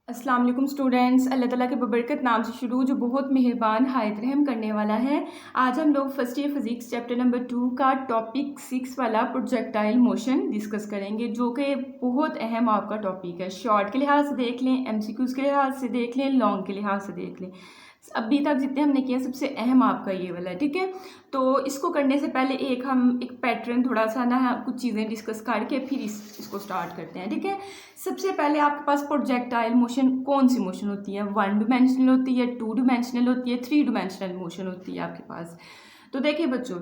अस्सलाम वालेकुम स्टूडेंट्स। अल्लाह ताला के बबरकत नाम से शुरू जो बहुत मेहरबान हायत रहम करने वाला है। आज हम लोग first year physics chapter number 2 का टॉपिक 6 वाला प्रोजेक्टाइल मोशन डिस्कस करेंगे, जो कि बहुत अहम आपका टॉपिक है। शॉर्ट के लिहाज से देख लें, एमसीक्यूज़ के लिहाज से देख लें, लॉन्ग के लिहाज से देख लें। अभी तक जितने हमने किए सबसे अहम आपका ये वाला है, ठीक है। तो इसको करने से पहले हम एक पैटर्न थोड़ा सा ना कुछ चीज़ें डिस्कस करके फिर इसको स्टार्ट करते हैं, ठीक है। सबसे पहले आपके पास प्रोजेक्टाइल मोशन कौन सी मोशन होती है? 1 डिमेंशनल होती है, 2 डिमेंशनल होती है, 3 डिमेंशनल मोशन होती है आपके पास। तो देखिए बच्चों,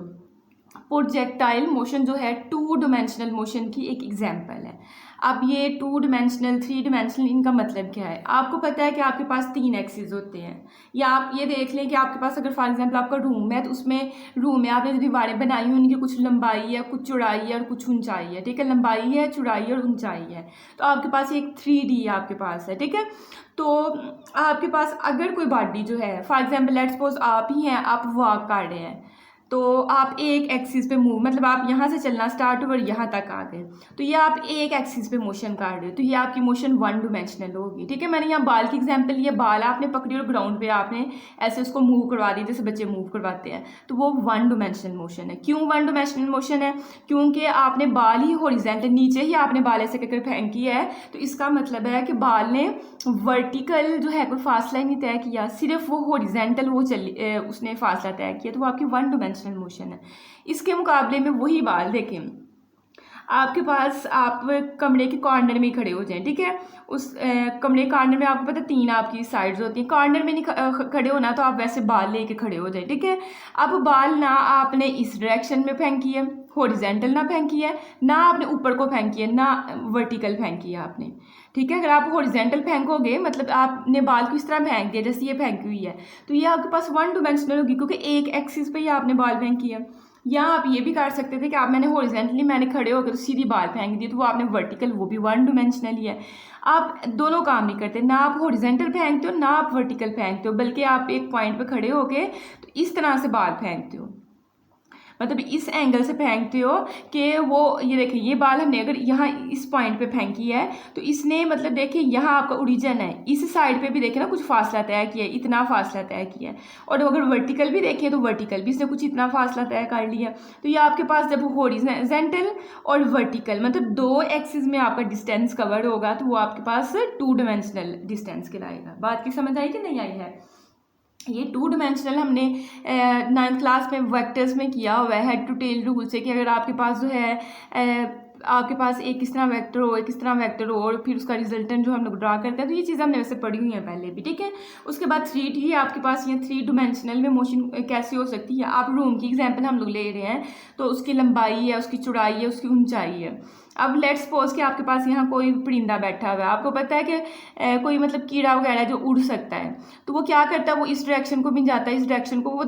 प्रोजेक्टाइल मोशन जो है 2 डिमेंशनल मोशन की एक एग्जांपल है। अब ये 2 डिमेंशनल 3 डिमेंशनल इनका मतलब क्या है? आपको पता है कि आपके पास 3 एक्सिस होते हैं, या आप ये देख लें कि आपके पास अगर फॉर एग्जांपल आपका रूम है, तो उसमें रूम में आपने जो दीवारें बनाई हुई उनकी कुछ लंबाई है, कुछ चौड़ाई है और कुछ ऊंचाई है, ठीक है। लंबाई है, चौड़ाई और ऊंचाई है। तो आपके पास एक 3D आपके पास है, ठीक है। तो आपके पास अगर कोई बॉडी जो है, फॉर एग्जाम्पल लेट्स सपोज आप ही हैं, आप वॉक कर रहे हैं, तो आप एक एक्सिस पे मूव, मतलब आप यहाँ से चलना स्टार्ट हुआ और यहाँ तक आ गए, तो ये आप एक एक्सिस पे मोशन कर रहे हो, तो ये आपकी मोशन 1 डिमेंशनल होगी, ठीक है। मैंने यहाँ बाल की एग्जांपल, ये बाल आपने पकड़ी और ग्राउंड पे आपने ऐसे उसको मूव करवा दी, जैसे बच्चे मूव करवाते हैं, तो वो 1 डिमेंशनल मोशन है। क्यों 1 डिमेंशनल मोशन है? क्योंकि आपने बाल ही हॉरिजॉन्टल, नीचे ही आपने बाल ऐसे करके फेंकी है, तो इसका मतलब है कि बाल ने वर्टिकल जो है कोई फासला ही नहीं तय किया, सिर्फ वो हॉरिजॉन्टल वो उसने फासला तय किया, तो वो आपकी 1 डिमेंशनल मोशन है। इसके मुकाबले में वही बाल देखें, आपके पास आप कमरे के कॉर्नर में खड़े हो जाएं, ठीक है। उस कमरे के कॉर्नर में आपको पता 3 आपकी साइड्स होती हैं, कॉर्नर में नहीं खड़े होना, तो आप वैसे बाल लेके खड़े हो जाएं, ठीक है। अब बाल ना आपने इस डायरेक्शन में फेंकी है, हॉरिजॉन्टल ना फेंकी है, ना आपने ऊपर को फेंकी है, ना वर्टिकल फेंकी है आपने, ठीक है। अगर आप हॉरिजॉन्टल फेंकोगे, मतलब आपने बाल को इस तरह फेंक दिया जैसे ये फेंकी हुई है, तो ये आपके पास 1 डिमेंशनल होगी, क्योंकि एक एक्सिस पे ही आपने बाल फेंकी है। या आप ये भी कर सकते थे कि आप मैंने हॉरिजॉन्टली मैंने खड़े होकर तो सीधी बाल फेंक दी, तो वो आपने वर्टिकल, वो भी 1 डिमेंशनल ही है। आप दोनों काम नहीं करते, ना आप हॉरिजॉन्टल फेंकते हो ना आप वर्टिकल फेंकते हो, बल्कि आप एक पॉइंट पे खड़े होके तो इस तरह से बाल फेंकते हो, मतलब इस एंगल से फेंकते हो कि वो, ये देखिए ये बाल हमने अगर यहाँ इस पॉइंट पे फेंकी है, तो इसने मतलब देखिए यहाँ आपका ओरिजिन है, इस साइड पे भी देखिए ना कुछ फासला तय किया है, इतना फासला तय किया है, और अगर वर्टिकल भी देखिए तो वर्टिकल भी इसने कुछ इतना फासला तय कर लिया। तो ये आपके पास जब हॉरिजॉन्टल और वर्टिकल मतलब 2 एक्सिस में आपका डिस्टेंस कवर होगा, तो वो आपके पास 2 डिमेंशनल डिस्टेंस कहलाएगा। बात की समझ आई कि नहीं आई है? ये 2 डिमेंशनल हमने 9th क्लास में वेक्टर्स में किया हुआ है, हेड टू टेल रूल से, कि अगर आपके पास जो है आपके पास एक किस तरह वेक्टर हो, एक किस तरह वेक्टर हो, और फिर उसका रिजल्टेंट जो हम लोग ड्रा करते हैं, तो ये चीज़ हमने वैसे पढ़ी हुई है पहले भी, ठीक है। उसके बाद 3D आपके पास, ये 3 डिमेंशनल में मोशन कैसे हो सकती है? आप रूम की एग्जाम्पल हम लोग ले रहे हैं, तो उसकी लंबाई है, उसकी चौड़ाई है, उसकी ऊंचाई है। अब लेट्स सपोज कि आपके पास यहाँ कोई परिंदा बैठा हुआ है, आपको पता है कि कोई मतलब कीड़ा वगैरह जो उड़ सकता है, तो वो क्या करता है, वो इस डायरेक्शन को भी जाता है, इस डायरेक्शन को, वो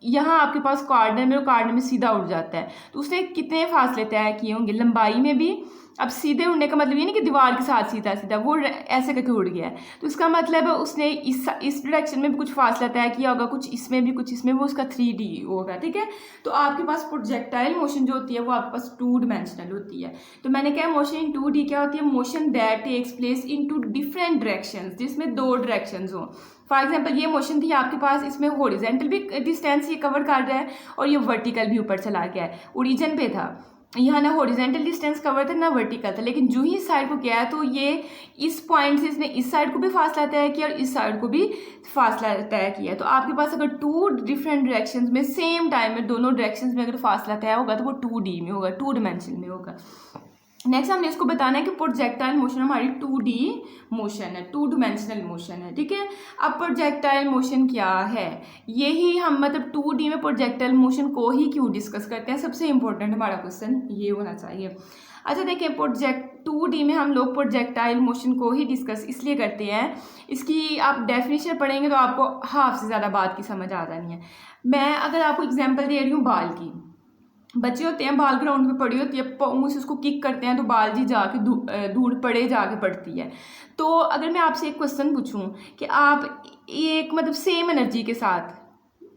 यहाँ आपके पास कॉर्नर में, और कॉर्नर में सीधा उड़ जाता है, तो उसने कितने फासले तय किए होंगे लंबाई में भी। अब सीधे उड़ने का मतलब ये नहीं कि दीवार के साथ सीधा सीधा, वो ऐसे करके उड़ गया है, तो इसका मतलब है उसने इस डायरेक्शन में भी कुछ फासला तय किया होगा, कुछ इसमें भी, कुछ इसमें, वो उसका 3D होगा, ठीक है। तो आपके पास प्रोजेक्टाइल मोशन जो होती है वो आपके पास 2 डिमेंशनल होती है। तो मैंने क्या, मोशन इन 2D क्या होती है? Motion that takes place in 2 different directions, जिसमें 2 डायरेक्शंस हो। फॉर एग्जाम्पल ये मोशन थी आपके पास, इसमें हॉरिजॉन्टल भी डिस्टेंस ये कवर कर रहा है, और ये वर्टिकल भी ऊपर चला गया है। ओरिजिन पे था, यहाँ ना हॉरिजॉन्टल डिस्टेंस कवर था ना वर्टिकल था, लेकिन जो ही इस साइड को किया है, तो ये इस पॉइंट से इसने इस साइड को भी फासला तय किया और इस साइड को भी फासला तय किया। तो आपके पास अगर 2 डिफरेंट डायरेक्शंस में सेम टाइम में दोनों डायरेक्शंस में अगर फासला तय होगा, तो वो 2D में होगा, 2 डिमेंशन में होगा। नेक्स्ट हमने इसको बताना है कि प्रोजेक्टाइल मोशन हमारी 2D मोशन है, 2 डिमेंशनल मोशन है, ठीक है। अब प्रोजेक्टाइल मोशन क्या है, यही हम मतलब 2D में प्रोजेक्टाइल मोशन को ही क्यों डिस्कस करते हैं, सबसे इंपॉर्टेंट हमारा क्वेश्चन ये होना चाहिए। अच्छा देखिए, 2D में हम लोग प्रोजेक्टाइल मोशन को ही डिस्कस इसलिए करते हैं, इसकी आप डेफिनेशन पढ़ेंगे तो आपको हाफ से ज़्यादा बात की समझ आ जानी है। मैं अगर आपको एग्जाम्पल दे रही हूँ बाल की, बच्चे होते हैं, बाल ग्राउंड में पड़ी होती है, पाँव से उसको किक करते हैं, तो बाल जी जाके धूल पड़े जाके पड़ती है। तो अगर मैं आपसे एक क्वेश्चन पूछूं कि आप एक मतलब सेम एनर्जी के साथ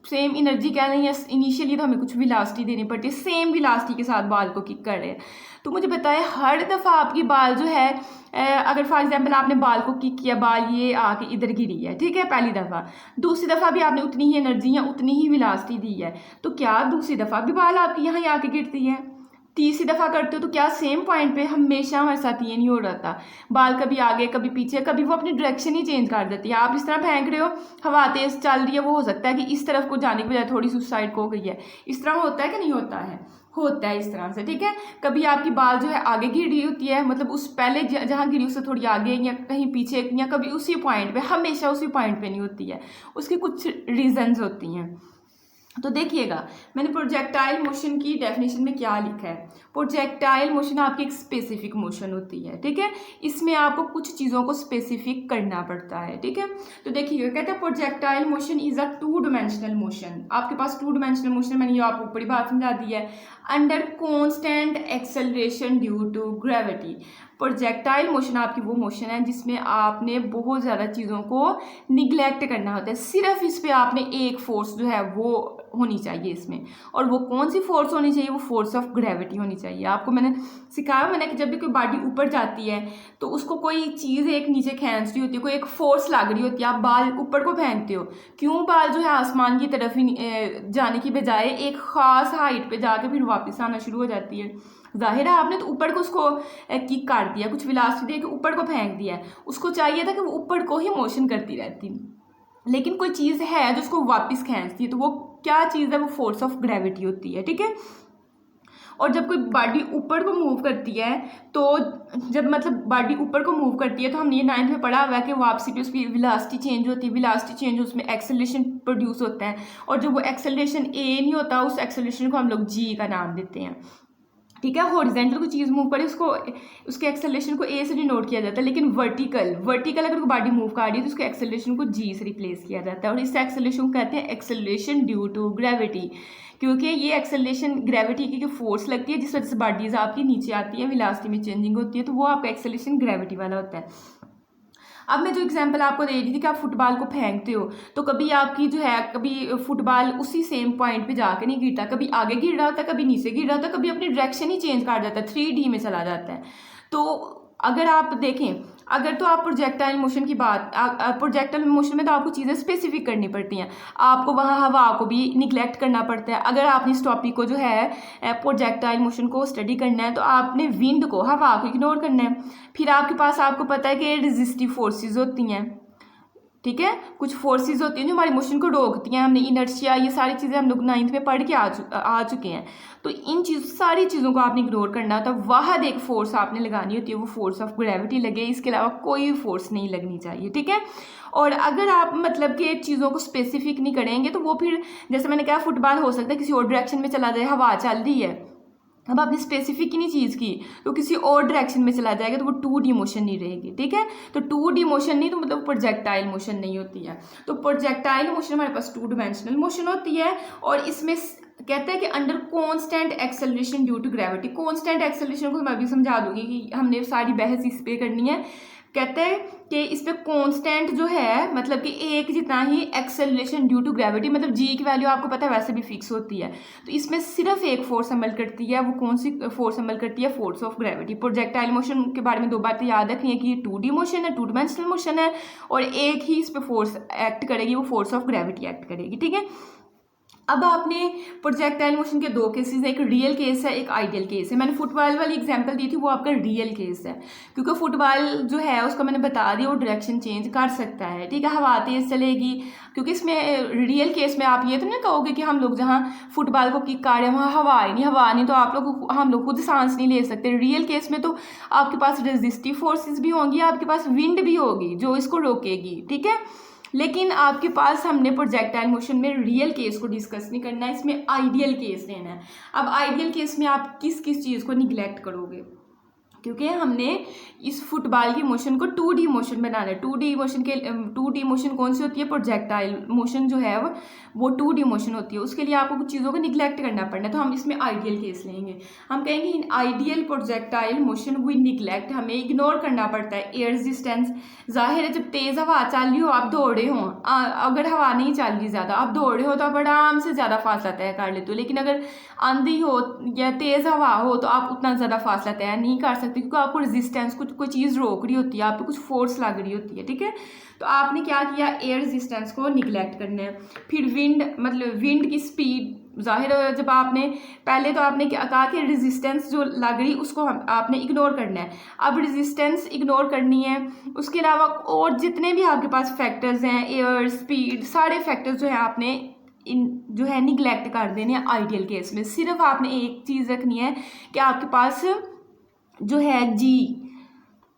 सेम एनर्जी कह रहे हैं, इनिशियली तो हमें कुछ वेलोसिटी देनी पड़ती है, सेम वेलोसिटी के साथ बाल को किक कर रहे हैं। तो मुझे बताएं हर दफ़ा आपकी बाल जो है अगर फॉर एग्जांपल आपने बाल को किक किया, बाल ये आके इधर गिरी है, ठीक है, पहली दफ़ा, दूसरी दफ़ा भी आपने उतनी ही एनर्जी या उतनी ही वेलोसिटी दी है, तो क्या दूसरी दफ़ा भी बाल आपकी यहाँ आके गिरती है? तीसरी दफ़ा करते हो तो क्या सेम पॉइंट पे? हमेशा हमारे साथ ये नहीं हो रहा था, बाल कभी आगे कभी पीछे, कभी वो अपनी डायरेक्शन ही चेंज कर देती है। आप इस तरह फेंक रहे हो, हवा तेज चल रही है, वो हो सकता है कि इस तरफ को जाने की बजाय थोड़ी सी उस साइड को हो गई है। इस तरह होता है कि नहीं होता है? होता है इस तरह से, ठीक है। कभी आपकी बाल जो है आगे गिर रही होती है, मतलब उस पहले जहाँ गिरी उससे थोड़ी आगे या कहीं पीछे, या कभी उसी पॉइंट पे, हमेशा उसी पॉइंट पे नहीं होती है, उसकी कुछ रीजंस होती हैं। तो देखिएगा मैंने प्रोजेक्टाइल मोशन की डेफिनेशन में क्या लिखा है। प्रोजेक्टाइल मोशन आपकी एक स्पेसिफिक मोशन होती है, ठीक है, इसमें आपको कुछ चीज़ों को स्पेसिफिक करना पड़ता है, ठीक है। तो देखिएगा कहते हैं projectile motion is a two dimensional motion. आपके पास टू डायमेंशनल मोशन, मैंने ये आपको ऊपरी बात समझा दी है, under constant acceleration due to gravity. Projectile motion आपकी वो मोशन है जिसमें आपने बहुत ज़्यादा चीज़ों को निगलेक्ट करना होता है, सिर्फ इस पर आपने एक फोर्स जो है वो होनी चाहिए इसमें, और वो कौन सी फोर्स होनी चाहिए? वो फोर्स ऑफ ग्रेविटी होनी चाहिए। आपको मैंने सिखाया मैंने कि जब भी कोई बॉडी ऊपर जाती है तो उसको कोई चीज़ एक नीचे खींच रही होती है, कोई एक फोर्स लग रही होती है, आप बाल ऊपर को फेंकते हो, क्यों? बाल जो है आसमान की तरफ ही जाने की बजाय एक ख़ास हाइट पे जाके फिर वापस आना शुरू हो जाती है। जाहिर है आपने तो ऊपर को उसको किक काट दिया, कुछ वेलोसिटी दे के ऊपर को फेंक दिया, उसको चाहिए था कि वो ऊपर को ही मोशन करती रहती, लेकिन कोई चीज़ है जो उसको वापस खींचती है, तो वो क्या चीज़ है? वो फोर्स ऑफ ग्रेविटी होती है, ठीक है। और जब कोई बॉडी ऊपर को मूव करती है, तो जब मतलब बॉडी ऊपर को मूव करती है, तो हमने ये 9th में पढ़ा हुआ है कि वापसी पे उसकी वेलोसिटी चेंज होती है, वेलोसिटी चेंज उसमें एक्सेलरेशन प्रोड्यूस होता है, और जो वो एक्सेलरेशन ए नहीं होता, उस एक्सेलरेशन को हम लोग जी का नाम देते हैं, ठीक है। हॉरिजॉन्टल कोई चीज़ मूव करे उसको, उसके एक्सेलरेशन को ए से डिनोट किया जाता है, लेकिन वर्टिकल अगर कोई बॉडी मूव कर रही है तो उसके एक्सेलरेशन को जी से रिप्लेस किया जाता है, और इस एक्सेलरेशन को कहते हैं एक्सेलरेशन ड्यू टू ग्रेविटी, क्योंकि ये एक्सेलरेशन ग्रेविटी की फोर्स लगती है जिस वजह से बॉडीज आपकी नीचे आती है, वेलोसिटी में चेंजिंग होती है, तो वो आपका एक्सेलरेशन ग्रेविटी वाला होता है। अब मैं जो एग्जांपल आपको दे रही थी कि आप फुटबॉल को फेंकते हो, तो कभी आपकी जो है, कभी फुटबॉल उसी सेम पॉइंट पे जाके नहीं गिरता, कभी आगे गिर रहा होता है, कभी नीचे गिर रहा होता है, कभी अपनी डायरेक्शन ही चेंज कर जाता है, 3D में चला जाता है। तो अगर आप देखें, अगर तो आप प्रोजेक्टाइल मोशन की बात, प्रोजेक्टाइल मोशन में तो आपको चीज़ें स्पेसिफिक करनी पड़ती हैं, आपको वहाँ हवा को भी निगलेक्ट करना पड़ता है। अगर आपने इस टॉपिक को जो है प्रोजेक्टाइल मोशन को स्टडी करना है, तो आपने विंड को, हवा को इग्नोर करना है। फिर आपके पास, आपको पता है कि रेजिस्टिव फोर्सेस होती हैं, ठीक है, कुछ फोर्सेस होती हैं जो हमारी मोशन को रोकती हैं, हमने इनर्शिया, ये सारी चीज़ें हम लोग 9th में पढ़ के आ चुके हैं। तो इन सारी चीज़ों को आपने इग्नोर करना होता है, वाहद एक फोर्स आपने लगानी होती है, वो फोर्स ऑफ ग्रेविटी लगे, इसके अलावा कोई फोर्स नहीं लगनी चाहिए, ठीक है। और अगर आप मतलब कि चीज़ों को स्पेसिफिक नहीं करेंगे, तो वो फिर जैसे मैंने कहा फुटबॉल हो सकता है किसी और डायरेक्शन में चला जाए, हवा चल रही है, अब आपने स्पेसिफिक ही नहीं चीज़ की तो किसी और डायरेक्शन में चला जाएगा, तो वो 2D मोशन नहीं रहेगी, ठीक है। तो 2D मोशन नहीं, तो मतलब प्रोजेक्टाइल मोशन नहीं होती है। तो प्रोजेक्टाइल मोशन हमारे पास 2 डायमेंशनल मोशन होती है, और इसमें कहते हैं कि under constant acceleration due to gravity. Constant acceleration को मैं भी समझा दूंगी कि हमने सारी बहस इस पे करनी है। कहते हैं कि इस पे कांस्टेंट जो है, मतलब कि एक जितना ही एक्सेलरेशन ड्यू टू ग्रेविटी, मतलब जी की वैल्यू आपको पता है वैसे भी फिक्स होती है, तो इसमें सिर्फ एक फोर्स अमल करती है। वो कौन सी फोर्स अमल करती है? Force of gravity. Projectile motion के बारे में 2 बातें याद रखनी है कि ये 2D मोशन है, 2 डायमेंशनल मोशन है, और एक ही इस पर फोर्स एक्ट करेगी, वो फोर्स ऑफ ग्रेविटी एक्ट करेगी, ठीक है। अब आपने प्रोजेक्टाइल मोशन के 2 केसेस है, एक रियल केस है, एक आइडियल केस है। मैंने फुटबॉल वाली एग्जांपल दी थी, वो आपका रियल केस है, क्योंकि फुटबॉल जो है उसका मैंने बता दिया वो डायरेक्शन चेंज कर सकता है, ठीक है, हवा तेज चलेगी, क्योंकि इसमें रियल केस में आप ये तो नहीं कहोगे कि हम लोग जहाँ फुटबॉल को किक कर रहे हैं वहाँ हवा नहीं तो हम लोग खुद सांस नहीं ले सकते। रियल केस में तो आपके पास रेजिस्टिव फोर्सेज भी होंगी, आपके पास विंड भी होगी जो इसको रोकेगी, ठीक है। लेकिन आपके पास, हमने प्रोजेक्टाइल मोशन में रियल केस को डिस्कस नहीं करना है, इसमें आइडियल केस लेना है। अब आइडियल केस में आप किस किस चीज़ को निगलेक्ट करोगे? क्योंकि हमने इस फुटबॉल की मोशन को 2D मोशन बनाना है। 2D मोशन कौन सी होती है? प्रोजेक्टाइल मोशन जो है वो 2D मोशन होती है। उसके लिए आपको कुछ चीज़ों को निगलेक्ट करना पड़ना है। तो हम इसमें आइडियल केस लेंगे। हम कहेंगे in ideal projectile motion we neglect, हमें इग्नोर करना पड़ता है एयर रेजिस्टेंस। जाहिर है जब तेज़ हवा चल रही हो, आप दौड़े हो, अगर हवा नहीं चल रही ज़्यादा, आप दौड़े हो तो आप आराम से ज़्यादा फासला तय कर लेते हो। लेकिन अगर आंधी हो या तेज़ हवा हो तो आप उतना ज़्यादा फासला तय नहीं कर सकते, क्योंकि आपको रेजिस्टेंस, कुछ कोई चीज़ रोक रही होती है, आप पे कुछ फोर्स लग रही होती है। ठीक है, तो आपने क्या किया? एयर रेजिस्टेंस को निगलेक्ट करना है। फिर विंड, मतलब विंड की स्पीड, जाहिर है जब आपने पहले तो आपने क्या कहा कि रेजिस्टेंस जो लग रही उसको आपने इग्नोर करना है। अब रेजिस्टेंस इग्नोर करनी है, उसके अलावा और जितने भी आपके पास फैक्टर्स हैं, एयर, स्पीड, सारे फैक्टर्स जो है आपने जो है निगलेक्ट कर देने हैं आइडियल केस में। सिर्फ आपने एक चीज़ रखनी है कि आपके पास जो है जी,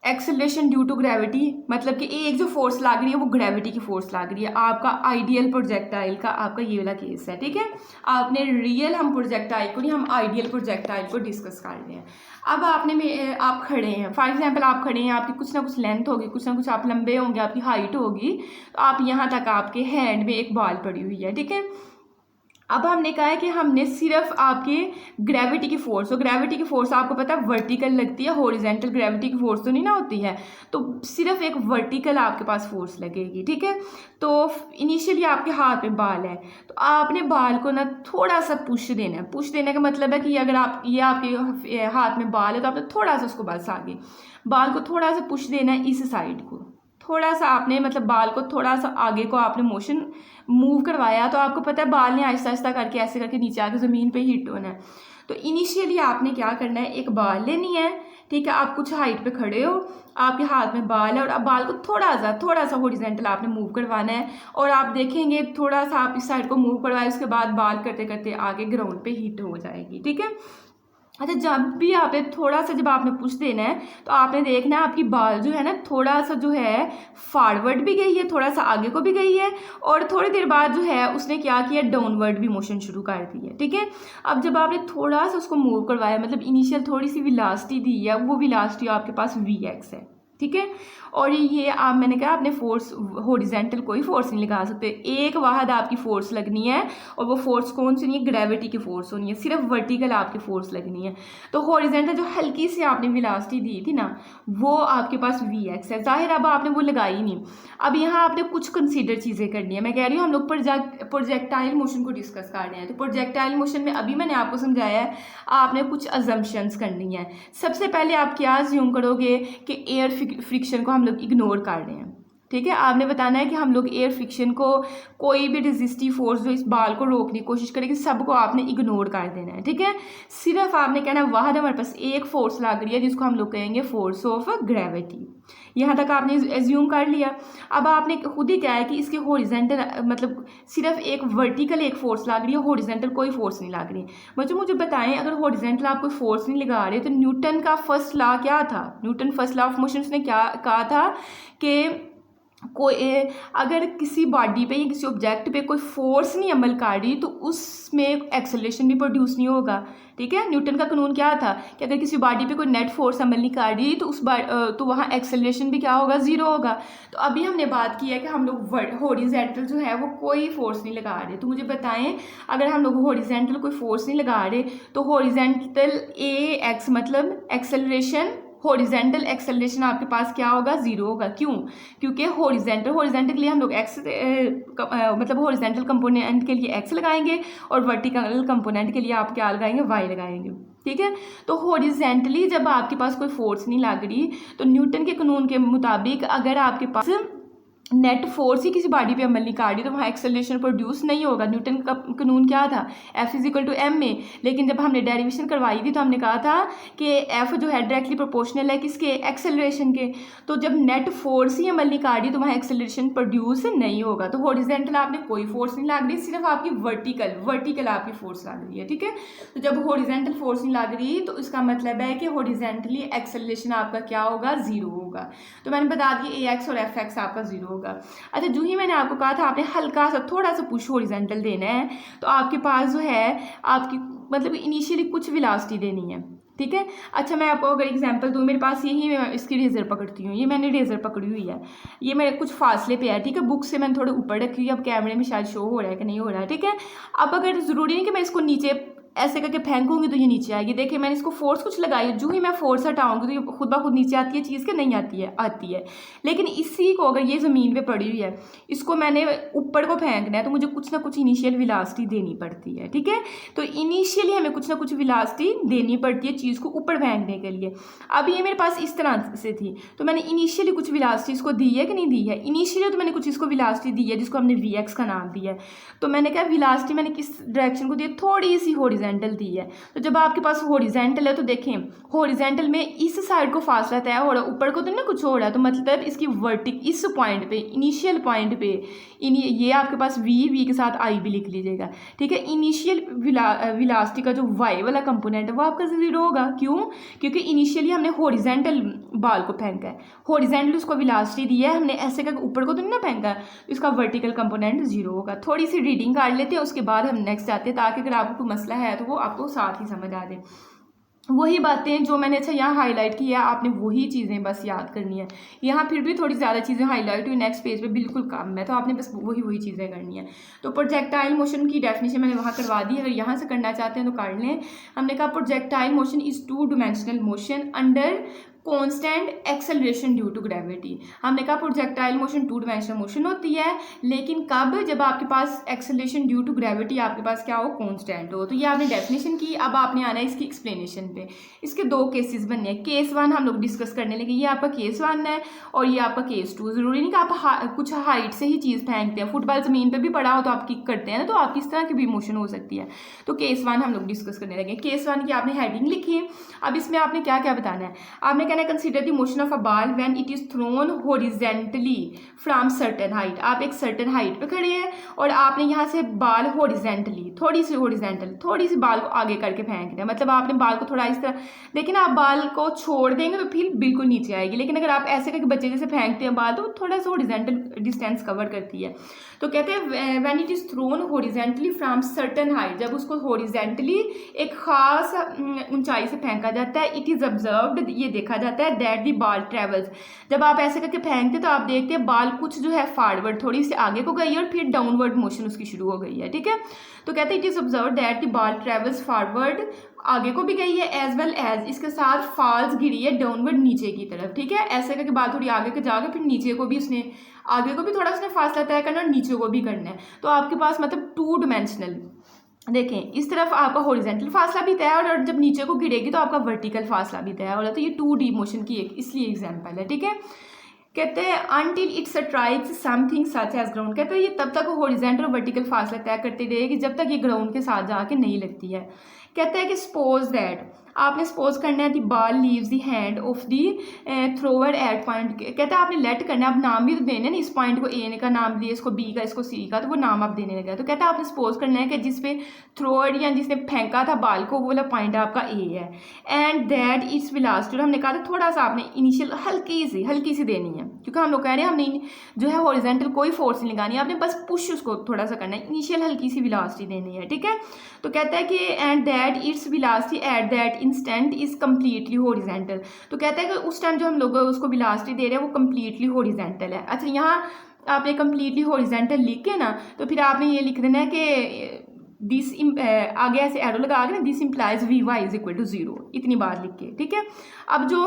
एक्सेलरेशन ड्यू टू ग्रेविटी, मतलब कि एक जो फोर्स लग रही है वो ग्रेविटी की फोर्स लग रही है। आपका आइडियल प्रोजेक्टाइल का आपका ये वाला केस है। ठीक है, आपने रियल, हम प्रोजेक्टाइल को नहीं, हम आइडियल प्रोजेक्टाइल को डिस्कस कर रहे हैं। अब आप खड़े हैं, फॉर एग्जांपल आप खड़े हैं, आपकी कुछ ना कुछ लेंथ होगी, कुछ ना कुछ आप लंबे होंगे, आपकी हाइट होगी, तो आप यहाँ तक आपके हैंड में एक बॉल पड़ी हुई है। ठीक है, अब हमने कहा है कि हमने सिर्फ आपके ग्रेविटी की फोर्स, और ग्रेविटी की फोर्स आपको पता है वर्टिकल लगती है, हॉरिजॉन्टल ग्रेविटी की फोर्स तो नहीं ना होती है, तो सिर्फ एक वर्टिकल आपके पास फोर्स लगेगी। ठीक है, तो इनिशियली आपके हाथ में बाल है, तो आपने बाल को ना थोड़ा सा पुश देना है। पुश देने का मतलब है कि अगर आपके हाथ में बाल है तो आपने थोड़ा सा उसको बस आगे बाल को थोड़ा सा पुश देना है, इस साइड को थोड़ा सा आपने, मतलब बाल को थोड़ा सा आगे को आपने मोशन मूव करवाया, तो आपको पता है बाल ने आहिस्ता आहिस्ता करके ऐसे करके नीचे आके ज़मीन पे हिट होना है। तो इनिशियली आपने क्या करना है, एक बाल लेनी है। ठीक है, आप कुछ हाइट पे खड़े हो, आपके हाथ में बाल है, और अब बाल को थोड़ा सा हॉरिजॉन्टल आपने मूव करवाना है, और आप देखेंगे थोड़ा सा आप इस साइड को मूव करवाए, उसके बाद बाल करते करते आगे ग्राउंड पे हिट हो जाएगी। ठीक है, अच्छा, जब भी आपने थोड़ा सा, जब आपने पुश देना है तो आपने देखना है आपकी बाल जो है ना थोड़ा सा जो है फॉरवर्ड भी गई है, थोड़ा सा आगे को भी गई है, और थोड़ी देर बाद जो है उसने क्या किया, डाउनवर्ड भी मोशन शुरू कर दी है। ठीक है, अब जब आपने थोड़ा सा उसको मूव करवाया, मतलब इनिशियल थोड़ी सी वेलोसिटी दी है, वो वेलोसिटी आपके पास Vx है। ठीक है, और ये मैंने कहा आपने फोर्स हॉरिजॉन्टल कोई फोर्स नहीं लगा सकते, एक वाहद आपकी फोर्स लगनी है, और वो फोर्स कौन सी नहीं है, ग्रेविटी की फोर्स होनी है, सिर्फ वर्टिकल आपकी फोर्स लगनी है। तो हॉरिजॉन्टल जो हल्की सी आपने वेलोसिटी दी थी ना, वो आपके पास Vx है। जाहिर अब आपने वो लगाई नहीं। अब यहाँ आपने कुछ कंसीडर चीज़ें करनी है। मैं कह रही हूँ हम लोग प्रोजेक्टाइल मोशन को डिस्कस कर रहे हैं, तो प्रोजेक्टाइल मोशन में अभी मैंने आपको समझाया है, आपने कुछ अजम्पशंस करनी है। सबसे पहले आप क्या अज्यूम करोगे कि एयर फ्रिक्शन को हम लोग इग्नोर कर रहे हैं। ठीक है, आपने बताना है कि हम लोग एयर फ्रिक्शन को, कोई भी रेजिस्टिव फोर्स जो इस बाल को रोकने की कोशिश करेगी, सबको आपने इग्नोर कर देना है। ठीक है, सिर्फ आपने कहना है वाहद हमारे पास एक फोर्स लग रही है जिसको हम लोग कहेंगे फोर्स ऑफ ग्रेविटी। यहाँ तक आपने एज्यूम कर लिया। अब आपने खुद ही क्या है कि इसके हॉरिजॉन्टल, मतलब सिर्फ एक वर्टिकल एक फोर्स लग रही है, हॉरिजॉन्टल कोई फोर्स नहीं लग रही। मुझे बताएं, अगर हॉरिजॉन्टल आप कोई फोर्स नहीं लगा रहे तो न्यूटन का फर्स्ट लॉ क्या था? Newton first law of motion ने क्या कहा था कि कोई अगर किसी बॉडी पे या किसी ऑब्जेक्ट पे कोई फोर्स नहीं अमल कर रही तो उसमें एक्सेलरेशन भी प्रोड्यूस नहीं होगा। ठीक है, न्यूटन का कानून क्या था कि अगर किसी बॉडी पे कोई नेट फोर्स अमल नहीं कर रही तो वहाँ एक्सेलरेशन भी क्या होगा, ज़ीरो होगा। तो अभी हमने बात की है कि हम लोग हॉरिजॉन्टल जो है वो कोई फोर्स नहीं लगा रहे। तो मुझे बताएं, अगर हम लोग हॉरिजॉन्टल कोई फोर्स नहीं लगा रहे तो हॉरिजॉन्टल AX मतलब एक्सेलरेशन, हॉरिजॉन्टल एक्सेलरेशन आपके पास क्या होगा, ज़ीरो होगा। क्यों? क्योंकि हॉरिजॉन्टल के लिए हम लोग मतलब हॉरिजॉन्टल कंपोनेंट के लिए x लगाएंगे, और वर्टिकल कंपोनेंट के लिए आप क्या लगाएंगे, y लगाएंगे। ठीक है, तो हॉरिजॉन्टली जब आपके पास कोई फोर्स नहीं लग रही तो न्यूटन के कानून के मुताबिक अगर आपके पास नेट फोर्स ही किसी बॉडी पे अमल नहीं कर रही तो वहाँ एक्सेलरेशन प्रोड्यूस नहीं होगा। न्यूटन का कानून क्या था, F=m में। लेकिन जब हमने डेरिवेशन करवाई थी तो हमने कहा था कि F जो है डायरेक्टली प्रोपोर्शनल है किसके, एक्सेलरेशन के। तो जब नेट फोर्स ही अमल नहीं कर रही तो वहाँ एक्सेलरेशन प्रोड्यूस नहीं होगा। तो हॉरिजॉन्टल आपने कोई फोर्स नहीं लग रही, सिर्फ आपकी वर्टिकल आपकी फोर्स लग रही है। ठीक है, तो जब हॉरिजॉन्टल फोर्स नहीं लग रही तो इसका मतलब है कि हॉरिजॉन्टली एक्सेलरेशन आपका क्या होगा, ज़ीरो होगा। तो मैंने बता दिया AX और FX आपका ज़ीरो होगा। अच्छा, जो ही मैंने आपको कहा था आपने हल्का सा थोड़ा सा पुश हॉरिजॉन्टल देना है, तो आपके पास जो है आपकी मतलब इनिशियली कुछ वेलोसिटी देनी है। ठीक है। अच्छा मैं आपको अगर एग्जांपल दूँ, मेरे पास यही मैं इसकी रेज़र पकड़ती हूँ, ये मैंने रेज़र पकड़ी हुई है, ये मेरे कुछ फासले पे है, ठीक है। बुक से मैंने थोड़े ऊपर रखी हुई है, अब कैमरे में शायद शो हो रहा है कि नहीं हो रहा है, ठीक है। अब अगर ज़रूरी नहीं कि मैं इसको नीचे ऐसे करके फेंकूंगी तो ये नीचे आएगी। देखिए मैंने इसको फोर्स कुछ लगाई, जो ही मैं फोर्स हटाऊंगी तो ये खुद ब खुद नीचे आती है चीज़ के, नहीं आती है। लेकिन इसी को अगर ये ज़मीन पे पड़ी हुई है, इसको मैंने ऊपर को फेंकना है तो मुझे कुछ ना कुछ इनिशियल वेलोसिटी देनी पड़ती है, ठीक है। तो इनिशियली हमें कुछ ना कुछ वेलोसिटी देनी पड़ती है चीज़ को ऊपर फेंकने के लिए। अब ये मेरे पास इस तरह से थी तो मैंने इनिशियली कुछ वेलोसिटी इसको दी है कि नहीं दी है। इनिशियली तो मैंने कुछ इसको वेलोसिटी दी है जिसको हमने वी का नाम दिया है। तो मैंने कहा वेलोसिटी मैंने किस डायरेक्शन को दी है, थोड़ी सी हॉरिजॉन्टल दी है। तो जब आपके पास हॉरिजॉन्टल है तो देखें हॉरिजॉन्टल में इस साइड को फासला तय हो रहा है, ऊपर को तो ना कुछ हो रहा है, तो मतलब इसकी वर्टिक इस पॉइंट पे, इनिशियल पॉइंट पे ये आपके पास वी के साथ आई भी लिख लीजिएगा, ठीक है। इनिशियल वेलोसिटी का जो वाई वाला कंपोनेंट है वो आपका जीरो होगा। क्यों? क्योंकि इनिशियली हमने हॉरिजॉन्टल बाल को फेंका है, हॉरिजॉन्टल उसको वेलोसिटी दी है हमने, ऐसे करके ऊपर को तो नहीं ना फेंका, तो इसका वर्टिकल कंपोनेंट जीरो होगा। थोड़ी सी रीडिंग काट लेते हैं, उसके बाद हम नेक्स्ट आते हैं, ताकि अगर आपको कोई मसला है तो वो आपको साथ ही समझ आ जाए। वही बातें जो मैंने अच्छा यहाँ हाईलाइट की है, आपने वही चीज़ें बस याद करनी है। यहाँ फिर भी थोड़ी ज़्यादा चीज़ें हाईलाइट हुई, नेक्स्ट पेज पे बिल्कुल कम है, तो आपने बस वही चीज़ें करनी है। तो प्रोजेक्टाइल मोशन की डेफिनेशन मैंने वहाँ करवा दी, अगर यहाँ से करना चाहते हैं तो कर लें। हमने कहा projectile motion is two dimensional motion under constant acceleration due to gravity. हमने कहा projectile motion two dimensional motion होती है, लेकिन कब? जब आपके पास एक्सेलरेशन ड्यू टू ग्रेविटी आपके पास क्या हो, कांस्टेंट हो। तो ये आपने डेफिनेशन की, अब आपने आना है इसकी एक्सप्लेनेशन पे। इसके दो केसेस बनने हैं। केस वन हम लोग डिस्कस करने लगे, ये आपका केस वन है और ये आपका केस टू। ज़रूरी नहीं कि आप कुछ हाइट से ही चीज़ फेंकते हैं, फुटबॉल ज़मीन पर भी पड़ा हो तो आप किक करते हैं ना, तो आपकी इस तरह की भी मोशन हो सकती है। तो केस वन हम लोग डिस्कस करने लगे। केस वन की आपने हेडिंग लिखी। अब इसमें आपने क्या क्या बताना है, आपने कहना है consider the motion of a ball when it is throne horizontally from certain height. आप एक सर्टेन हाइट पे खड़े हैं और आपने यहाँ से बॉल हॉरिजॉन्टली, थोड़ी सी बॉल को आगे करके फेंक रहे हैं, मतलब आपने बॉल को थोड़ा इस तरह, लेकिन आप बॉल को छोड़ देंगे तो फिर बिल्कुल नीचे आएगी। लेकिन अगर आप ऐसे करके बच्चे जैसे फेंकते हैं बॉल, तो थोड़ा सा हॉरिजॉन्टल डिस्टेंस कवर करती है। तो कहते हैं when it is throne horizontally from certain height, जब उसको हॉरिजॉन्टली एक खास ऊंचाई से फेंका जाता है, इट इज ऑब्जर्व्ड, ये देखा जाता है, दैट द बॉल ट्रेवल्स, जब आप ऐसे करके फेंकते तो आप देखते हैं बॉल कुछ जो है फॉरवर्ड थोड़ी सी आगे को गई है और फिर डाउनवर्ड मोशन उसकी शुरू हो गई है, ठीक है। तो कहते हैं it is observed that the ball travels forward, आगे को भी गई है, एज वेल एज इसके साथ फॉल्स गिरी है डाउनवर्ड नीचे की तरफ, ठीक है। ऐसे करके बाल थोड़ी आगे के जाके फिर नीचे को भी उसने, आगे को भी थोड़ा सा फासला तय करना और नीचे को भी करना है। तो आपके पास मतलब टू डिमेंशनल, देखें इस तरफ आपका हॉरिजॉन्टल फासला भी तय है और जब नीचे को गिरेगी तो आपका वर्टिकल फासला भी तय हो रहा है। तो ये 2D मोशन की एक इसलिए एग्जांपल है, ठीक है। कहते हैं until it strikes something such as ground, कहते हैं ये तब तक हॉरिजॉन्टल और वर्टिकल फासला तय करती रहेगी जब तक ये ग्राउंड के साथ जाके नहीं लगती है। कहते हैं कि सपोज दैट, आपने सपोज करना है the ball leaves the hand of the thrower at point, कहते हैं आपने लेट करना है, अब नाम भी तो देने ना, इस पॉइंट को ए का नाम दिया, इसको बी का, इसको सी का, तो वो नाम आप देने लगा। तो कहता है आपने सपोज करना है कि जिसपे थ्रोवर या जिसने फेंका था बॉल को वो वाला पॉइंट आपका ए है, एंड दैट इट्स वेलोसिटी, हमने कहा था थोड़ा सा आपने इनिशियल हल्की सी देनी है, क्योंकि हम लोग कह रहे हैं हमने जो है हॉरिजॉन्टल कोई फोर्स नहीं लगानी, आपने बस पुश उसको थोड़ा सा करना है, इनिशियल हल्की सी वेलोसिटी देनी है, ठीक है। तो कहता है कि and that its velocity at that instant is completely horizontal, तो कहता है कि उस टाइम जो हम लोग उसको वेलोसिटी दे रहे हैं वो कम्प्लीटली हॉरिजॉन्टल है। अच्छा यहाँ आपने कम्प्लीटली हॉरिजॉन्टल लिख के ना, तो फिर आपने ये लिख देना है कि दिस आगे ऐसे एरो लगा के ना, this implies v y is equal to 0, इतनी बार लिख के, ठीक है। अब जो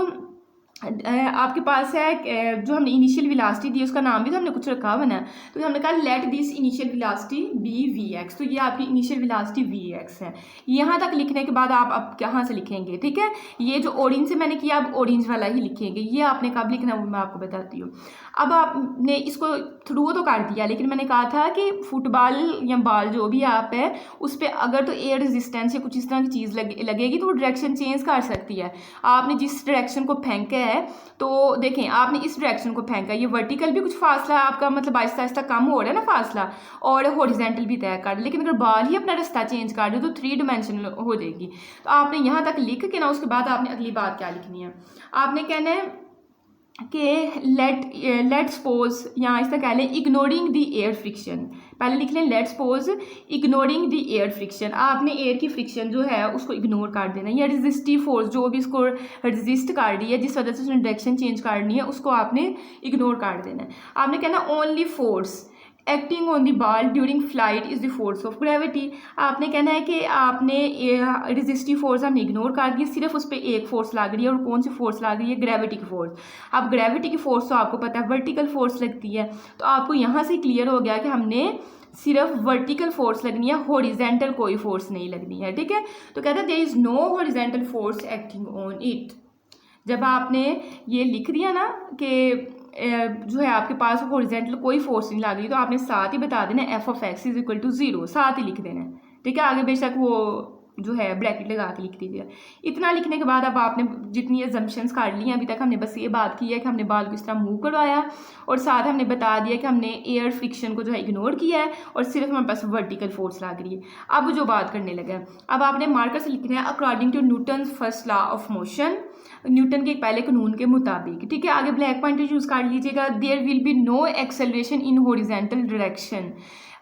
आपके पास है जो हमने इनिशियल वेलोसिटी दी उसका नाम भी तो हमने कुछ रखा हुआ ना, तो हमने कहा let this initial velocity be v x, तो ये आपकी इनिशियल वेलोसिटी वी एक्स है। यहाँ तक लिखने के बाद आप अब कहाँ से लिखेंगे, ठीक है। ये जो ऑरेंज से मैंने किया, अब ऑरेंज वाला ही लिखेंगे, ये आपने कब लिखना वो मैं आपको बताती हूँ। अब आपने इसको थ्रू तो कर दिया, लेकिन मैंने कहा था कि फुटबॉल या बॉल जो भी आप है उस पर अगर तो एयर रेजिस्टेंस या कुछ इस तरह की चीज़ लगेगी तो वो डायरेक्शन चेंज कर सकती है। आपने जिस डायरेक्शन को फेंका है, तो देखें आपने इस डायरेक्शन को फेंका, ये वर्टिकल भी कुछ फासला आपका मतलब आहिस्ता आहिस्ता कम हो रहा है ना फासला, और हॉरिजॉन्टल भी तय कर, लेकिन अगर बॉल ही अपना रास्ता चेंज कर दो तो 3 डिमेंशनल हो जाएगी। तो आपने यहाँ तक लिख के ना, उसके बाद आपने अगली बात क्या लिखनी है, आपने कहना है कि लेट सपोज यहाँ इस तरह कह लें इग्नोरिंग द एयर फ्रिक्शन। पहले लिख लें let suppose ignoring the air friction. आपने एयर की फ्रिक्शन जो है उसको इग्नोर कर देना, या रेजिस्टिव फोर्स जो भी इसको रेजिस्ट कर रही है, जिस वजह से उसने डायरेक्शन चेंज करनी है, उसको आपने इग्नोर कर देना है। आपने कहना only force acting on the ball during flight is the force of gravity. आपने कहना है कि आपने रेजिस्टिव फोर्स हमने इग्नोर कर दी, सिर्फ उस पर एक फोर्स लग रही है, और कौन सी फोर्स लग रही है? ग्रेविटी की फोर्स। अब ग्रेविटी की फोर्स तो आपको पता है वर्टिकल फोर्स लगती है, तो आपको यहाँ से क्लियर हो गया कि हमने सिर्फ वर्टिकल फोर्स लगनी है, हॉरिजेंटल कोई फोर्स नहीं लगनी है। ठीक है, तो कहता है there is no horizontal force acting on it. जब आपने ये लिख दिया ना कि जो है आपके पास हॉरिजेंटल कोई फोर्स नहीं लग रही, तो आपने साथ ही बता देना F of x is equal to 0, साथ ही लिख देना है। ठीक है, आगे बेशक वो जो है ब्रैकेट लगा के लिख दीजिए। इतना लिखने के बाद अब आपने जितनी एजम्पशंस कर ली हैं अभी तक, हमने बस ये बात की है कि हमने बाल को इस तरह मूव करवाया, और साथ हमने बता दिया कि हमने एयर फ्रिक्शन को जो है इग्नोर किया है, और सिर्फ हमारे पास वर्टिकल फोर्स लग रही है। अब जो बात करने लगा है, अब आपने मार्कर से लिखना है according to Newton first law of motion, Newton के पहले कानून के मुताबिक। ठीक है, आगे ब्लैक पॉइंटर यूज कर लीजिएगा। There will be no acceleration in horizontal direction.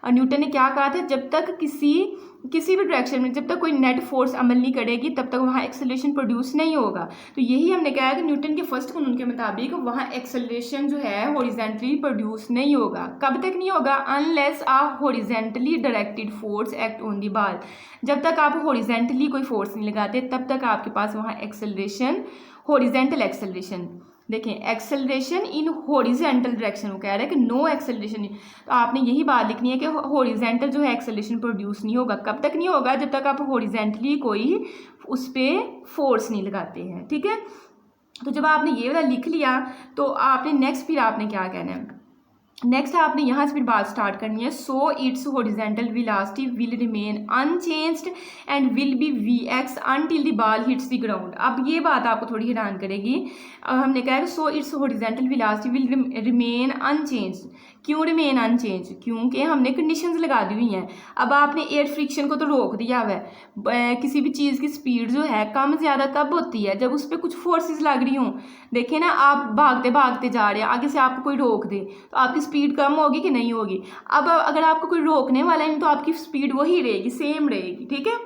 Newton ने क्या कहा था? जब तक किसी भी डायरेक्शन में जब तक कोई नेट फोर्स अमल नहीं करेगी तब तक वहाँ एक्सेलरेशन प्रोड्यूस नहीं होगा। तो यही हमने कहा है कि न्यूटन के फर्स्ट कानून के मुताबिक वहाँ एक्सेलरेशन जो है हॉरिजेंटली प्रोड्यूस नहीं होगा। कब तक नहीं होगा? Unless a horizontally directed force act on the ball. जब तक आप हॉरिजेंटली कोई फोर्स नहीं लगाते तब तक आपके पास वहाँ एक्सेलरेशन, हॉरिजेंटल एक्सेलरेशन, देखें एक्सेलरेशन इन हॉरिजेंटल डायरेक्शन, वो कह रहा है कि नो एक्सेलरेशन। तो आपने यही बात लिखनी है कि हॉरिजेंटल जो है एक्सेलरेशन प्रोड्यूस नहीं होगा। कब तक नहीं होगा? जब तक आप हॉरिजेंटली कोई उस पर फोर्स नहीं लगाते हैं। ठीक है, तो जब आपने ये वाला लिख लिया तो आपने नेक्स्ट फिर आपने क्या कहना है? नेक्स्ट आपने यहाँ से फिर बात स्टार्ट करनी है। So its horizontal velocity will remain unchanged and will be v x until the ball hits the ground. अब ये बात आपको थोड़ी हैरान करेगी। हमने कहा है so its horizontal velocity will remain unchanged. क्यों रिमेन अनचेंज? क्योंकि हमने कंडीशंस लगा दी हुई हैं। अब आपने एयर फ्रिक्शन को तो रोक दिया हुआ है। किसी भी चीज़ की स्पीड जो है कम ज़्यादा कब होती है? जब उस पर कुछ फोर्सेस लग रही हों। देखिए ना, आप भागते भागते जा रहे हैं, आगे से आपको कोई रोक दे तो आपकी स्पीड कम होगी कि नहीं होगी? अब अगर आपको कोई रोकने वाला है तो आपकी स्पीड वही रहेगी, सेम रहेगी। ठीक है,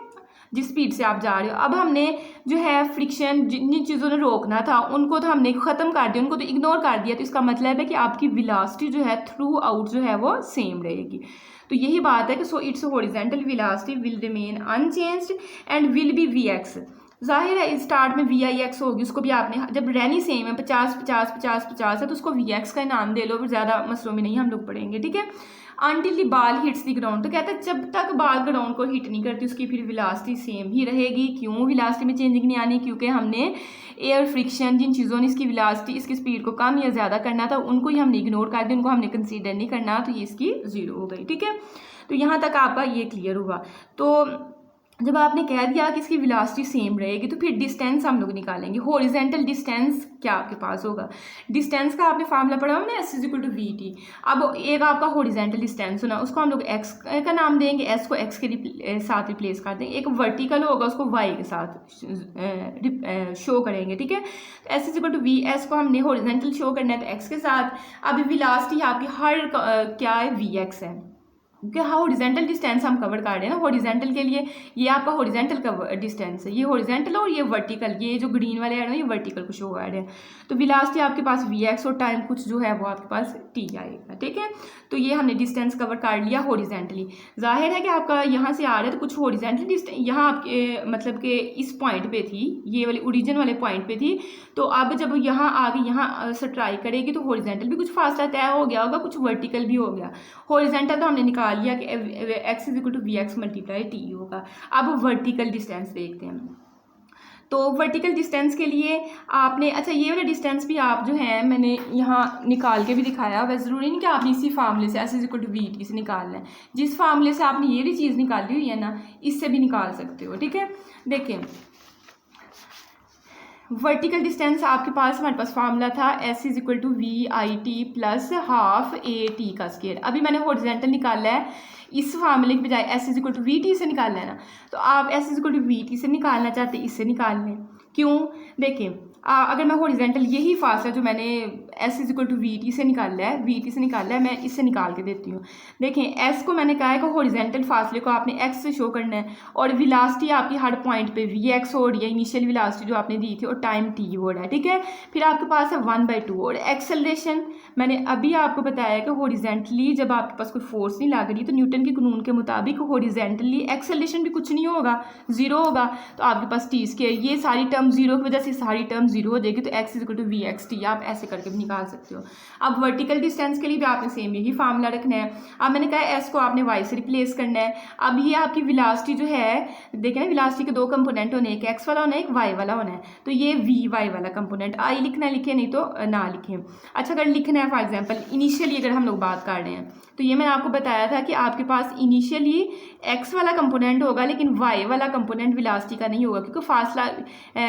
जिस स्पीड से आप जा रहे हो। अब हमने जो है फ्रिक्शन जिन चीज़ों ने रोकना था उनको तो हमने ख़त्म कर दिया, उनको तो इग्नोर कर दिया। तो इसका मतलब है कि आपकी वेलोसिटी जो है थ्रू आउट जो है वो सेम रहेगी। तो यही बात है कि so its horizontal velocity will remain unchanged and will be v x. जाहिर है स्टार्ट में वी आई एक्स होगी, उसको भी आपने जब रहनी सेम है 50-50-50-50 है तो उसको वी एक्स का नाम दे लो, फिर ज़्यादा मसलों में नहीं हम लोग पढ़ेंगे। ठीक है, until the ball hits the ground. तो कहता है जब तक बॉल ग्राउंड को हिट नहीं करती उसकी फिर वेलोसिटी सेम ही रहेगी। क्यों वेलोसिटी में चेंजिंग नहीं आनी? क्योंकि हमने एयर फ्रिक्शन जिन चीज़ों ने इसकी वेलोसिटी, इसकी स्पीड को कम या ज़्यादा करना था उनको ही हमने इग्नोर कर दिया, उनको हमने कंसीडर नहीं करना, तो ये इसकी 0 हो गई। ठीक है, तो यहाँ तक आपका ये क्लियर हुआ। तो जब आपने कह दिया कि इसकी वेलोसिटी सेम रहेगी तो फिर डिस्टेंस हम लोग निकालेंगे। हॉरिजेंटल डिस्टेंस क्या आपके पास होगा? डिस्टेंस का आपने फार्मूला पढ़ा हो ना, s is equal to v t. अब एक आपका हॉरिजेंटल डिस्टेंस होना, उसको हम लोग एक्स का नाम देंगे, एस को एक्स के साथ रिप्लेस कर देंगे। एक वर्टिकल होगा उसको वाई के साथ शो करेंगे। ठीक है, s is equal to v, s को हमने हॉरिजेंटल शो करना है तो एक्स के साथ। अब वेलोसिटी आपकी हर क्या है? वी एक्स है, क्योंकि हॉरिजेंटल डिस्टेंस हम कवर कर रहे हैं ना। हॉरिजेंटल के लिए ये आपका हॉरिजेंटल का डिस्टेंस है, ये हॉरिजेंटल और ये वर्टिकल, ये जो ग्रीन वाले ऐड है ये वर्टिकल को शो कर रहे हैं। तो वेलोसिटी आपके पास वी एक्स और टाइम कुछ जो है वो आपके पास टी आएगा। ठीक है, तो ये हमने डिस्टेंस कवर कर लिया हॉरिजेंटली। जाहिर है कि आपका यहाँ से आ रहा है तो कुछ हॉरिजेंटल डिस्टेंस यहाँ आपके मतलब कि इस पॉइंट पे थी, ये वाली ओरिजिन वाले पॉइंट पे थी। तो अब जब यहाँ आगे यहाँ स्ट्राइक करेगी तो हॉरिजेंटल भी कुछ फासला तय हो गया होगा, कुछ वर्टिकल भी हो गया। हॉरिजेंटल तो हमने निकाल लिया कि x is equal to v x multiply t होगा। अब वर्टिकल डिस्टेंस देखते हैं। तो वर्टिकल डिस्टेंस के लिए आपने, अच्छा ये वाला डिस्टेंस भी आप जो है मैंने यहाँ निकाल के भी दिखाया। वैसे ज़रूरी नहीं कि आपने इसी फार्मूले से s is equal to v t से निकालना है। जिस फार्मूले से आपने ये भी चीज़ निकाली हुई है ना, इससे भी निकाल सकते हो। ठीक है, देखिए वर्टिकल डिस्टेंस आपके पास, हमारे पास फार्मूला था s is equal to v i t plus half a t का स्क्वायर। अभी मैंने हॉरिजेंटल निकाला है, इस फार्मूले के बजाय s is equal to v t से निकालना है ना, तो आप s is equal to v t से निकालना चाहते हैं, इससे निकाल लें। क्यों? देखिए अगर मैं हॉरिजेंटल यही फासला जो मैंने s equal to v t से निकाला है मैं इससे निकाल के देती हूँ। देखें s को मैंने कहा है कि हॉरिजेंटल फासले को आपने x से शो करना है और वेलोसिटी आपकी हर पॉइंट पे vx हो रही है, इनिशियल वेलोसिटी जो आपने दी थी, और टाइम t हो रहा है, ठीक है। फिर आपके पास है 1/2 और एक्सेलरेशन मैंने अभी आपको बताया कि हॉरिजेंटली जब आपके पास कोई फोर्स नहीं लग रही तो न्यूटन के कानून के मुताबिक हॉरिजेंटली एक्सेलरेशन भी कुछ नहीं होगा, जीरो होगा। तो आपके पास टी स्क्वायर, ये सारी टर्म जीरो की वजह से सारी टर्म जीरो हो जाएगी, तो x equal to v x t आप ऐसे करके भी निकाल सकते हो। अब वर्टिकल डिस्टेंस के लिए भी आपने सेम यही फार्मूला रखना है। अब मैंने कहा s को आपने y से रिप्लेस करना है। अब ये आपकी वेलोसिटी जो है, देखें ना, वेलोसिटी के दो कंपोनेंट होने, एक x वाला होना है, एक y वाला होना है। तो ये vy वाला कंपोनेंट i लिखना है, लिखे नहीं तो ना लिखें। अच्छा, अगर लिखना है फॉर एग्जांपल इनिशियली अगर हम लोग बात कर रहे हैं तो ये मैंने आपको बताया था कि आपके पास इनिशियली x वाला कंपोनेंट होगा लेकिन y वाला कंपोनेंट वेलोसिटी का नहीं होगा, क्योंकि फासला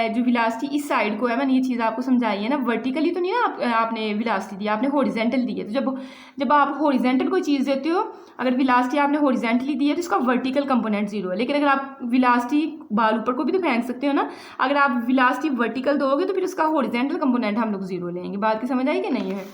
जो वेलोसिटी इस साइड को है, मैंने ये चीज़ आपको समझाई है ना, वर्टिकली तो नहीं है आपने वेलोसिटी दी, आपने हॉरिजेंटल दी है। तो जब आप हॉरिजेंटल कोई चीज़ देते हो, अगर वेलोसिटी आपने हॉरिजेंटली दी है तो इसका वर्टिकल कंपोनेंट जीरो है। लेकिन अगर आप वेलोसिटी बाल ऊपर को भी तो फेंक सकते हो ना, अगर आप वेलोसिटी वर्टिकल दोगे तो फिर उसका हॉरिजेंटल कंपोनेंट हम लोग जीरो लेंगे। बात की समझ आई कि नहीं है?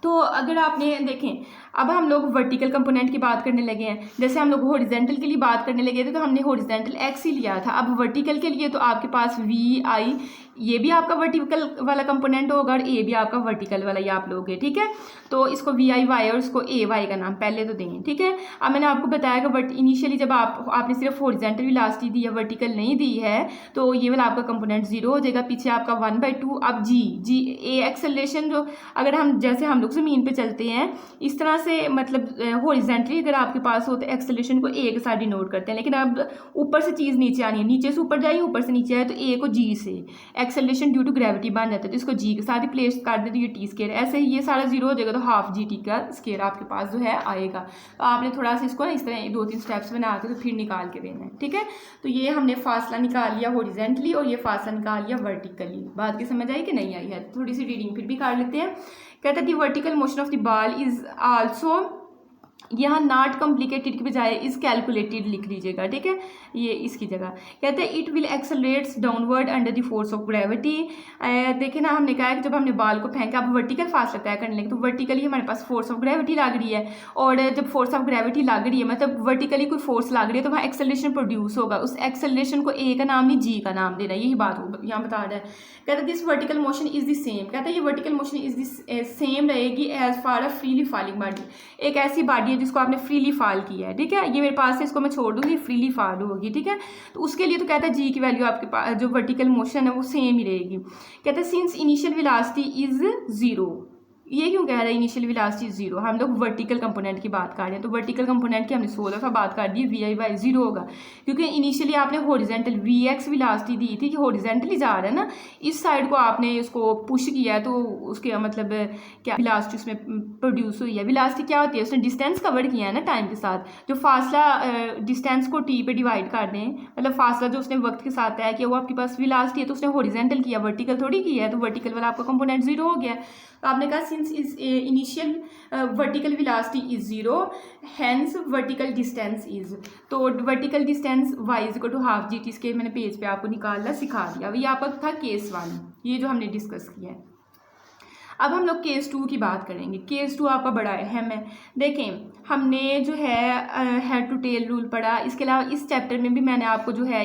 तो अगर आपने देखें, अब हम लोग वर्टिकल कंपोनेंट की बात करने लगे हैं। जैसे हम लोग हॉरिजेंटल के लिए बात करने लगे थे तो हमने हॉरिजेंटल एक्स ही लिया था। अब वर्टिकल के लिए तो आपके पास वी आई, ये भी आपका वर्टिकल वाला कंपोनेंट होगा और ए भी आपका वर्टिकल वाला ही आप लोगे, ठीक है। तो इसको वी आई वाई और इसको ए वाई का नाम पहले तो दें, ठीक है। अब मैंने आपको बताया कि इनिशियली जब आपने सिर्फ हॉरिजेंटल वेलोसिटी दी है, वर्टिकल नहीं दी है, तो ये वाला आपका कंपोनेंट जीरो हो जाएगा, पीछे आपका 1/2। अब जी ए एक्सेलरेशन, जो अगर हम जैसे हम लोग ज़मीन पे चलते हैं इस तरह से, मतलब हॉरिजेंटली अगर आपके पास हो तो एक्सेलरेशन को ए के साथ डिनोट करते हैं। लेकिन अब ऊपर से चीज़ नीचे आनी है, नीचे से ऊपर जाइए, ऊपर से नीचे आए तो ए को जी से एक्सेलरेशन ड्यू टू ग्रेविटी बन जाता है, तो इसको जी के साथ ही प्लेस कर दे तो ये टी स्क्वायर, ऐसे ही ये सारा जीरो हो जाएगा तो हाफ जी टी का स्क्वायर आपके पास जो है आएगा। तो आपने थोड़ा सा इसको ना इस तरह 2-3 स्टेप्स बना के तो फिर निकाल के देना है, ठीक है। तो ये हमने फासला निकाल लिया हॉरिजेंटली और ये फासला निकाल लिया वर्टिकली। बात की समझ आई कि नहीं आई है? थोड़ी सी रीडिंग फिर भी कर लेते हैं। कहता है the vertical motion of the ball is also, यहाँ नॉट कॉम्प्लिकेटेड की बजाय इज कैलकुलेटेड लिख लीजिएगा, ठीक है, ये इसकी जगह। कहते हैं it will accelerates downward under the force of gravity. देखिए ना, हमने कहा कि जब हमने बॉल को फेंका, अब वर्टिकल फासला तय करने लगे तो वर्टिकली हमारे पास फोर्स ऑफ ग्रेविटी लग रही है, और जब फोर्स ऑफ ग्रेविटी लग रही है मतलब वर्टिकली कोई फोर्स लग रही है तो वहाँ एक्सेलरेशन प्रोड्यूस होगा। उस एक्सेलरेशन को ए का नाम नहीं जी का नाम देना, यही बात यहाँ बता रहा है। कहते हैं this vertical motion is the same, कहते हैं ये vertical motion is the same रहेगी as far a freely falling body. एक ऐसी बॉडी है जिसको आपने फ्रीली फॉल किया है, ठीक है, ये मेरे पास है, इसको मैं छोड़ दूँगी, फ्रीली फॉल होगी, ठीक है। तो उसके लिए तो कहता है जी की वैल्यू आपके पास जो वर्टिकल मोशन है वो सेम ही रहेगी। कहते हैं since initial velocity is zero, ये क्यों कह रहा है इनिशियल वेलोसिटी जीरो? हम लोग वर्टिकल कंपोनेंट की बात कर रहे हैं, तो वर्टिकल कंपोनेंट की हमने 100 दफ़ा बात कर दी, वी आई वाई जीरो होगा, क्योंकि इनिशियली आपने हॉरिजेंटल वी एक्स वेलोसिटी दी थी कि हॉरिजेंटली जा रहा है ना, इस साइड को आपने उसको पुश किया है, तो उसके मतलब क्या वेलोसिटी उसमें प्रोड्यूस हुई है। वेलोसिटी क्या होती है? उसने डिस्टेंस कवर किया है ना टाइम के साथ, जो फासला डिस्टेंस को टी पे डिवाइड कर दें, मतलब फासला जो उसने वक्त के साथ तय किया वो आपके पास वेलोसिटी है, तो उसने हॉरिजेंटल किया, वर्टिकल थोड़ी किया है, तो वर्टिकल वाला आपका कंपोनेंट जीरो हो गया। तो आपने कहा since is initial vertical velocity is zero hence vertical distance is, तो vertical distance y is equal to half g t square मैंने पेज पे आपको निकालना सिखा दिया। ये आपका था केस 1, ये जो हमने डिस्कस किया है। अब हम लोग केस 2 की बात करेंगे। केस 2 आपका बड़ा अहम है। देखें, हमने जो है हेड टू टेल रूल पढ़ा, इसके अलावा इस चैप्टर में भी मैंने आपको जो है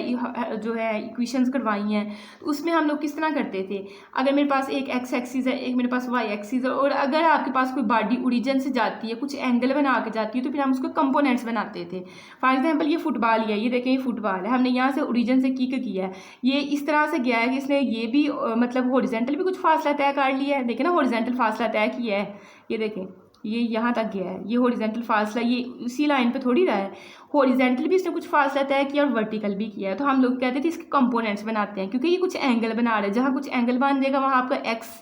इक्वेशंस करवाई हैं, तो उसमें हम लोग किस तरह करते थे, अगर मेरे पास एक एक्स एक्सिस है, एक मेरे पास वाई एक्सिस है, और अगर आपके पास कोई बॉडी ओरिजिन से जाती है, कुछ एंगल बना के जाती है, तो फिर हम उसको कंपोनेंट्स बनाते थे। फॉर एग्जाम्पल ये फुटबॉल ही है, ये देखें ये फुटबॉल है, हमने यहाँ से ओरिजिन से किक किया है, ये इस तरह से गया है कि इसने ये भी मतलब हॉरिजेंटल भी कुछ फासला तय कर लिया है, देखें ना हॉरिजेंटल फासला तय किया है, ये देखें ये यहाँ तक गया है, ये हॉरिजेंटल फासला ये उसी लाइन पे थोड़ी रहा है, हॉरिजेंटल भी इसने कुछ फासला तय किया और वर्टिकल भी किया है। तो हम लोग कहते थे इसके कंपोनेंट्स बनाते हैं, क्योंकि ये कुछ एंगल बना रहे हैं, जहाँ कुछ एंगल बन जाएगा वहाँ आपका एक्स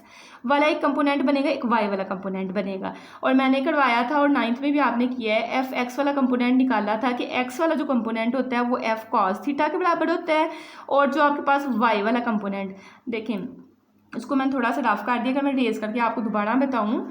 वाला एक कंपोनेंट बनेगा, एक वाई वाला कंपोनेंट बनेगा। और मैंने करवाया था और 9th में भी आपने किया है, एफ एक्स वाला कंपोनेंट निकाला था कि एक्स वाला जो कंपोनेंट होता है वो एफ कॉस थीटा के बराबर होता है, और जो आपके पास वाई वाला कंपोनेंट देखें इसको मैंने थोड़ा सा रफ कर दिया। अगर मैं रेज करके आपको दोबारा बताऊं,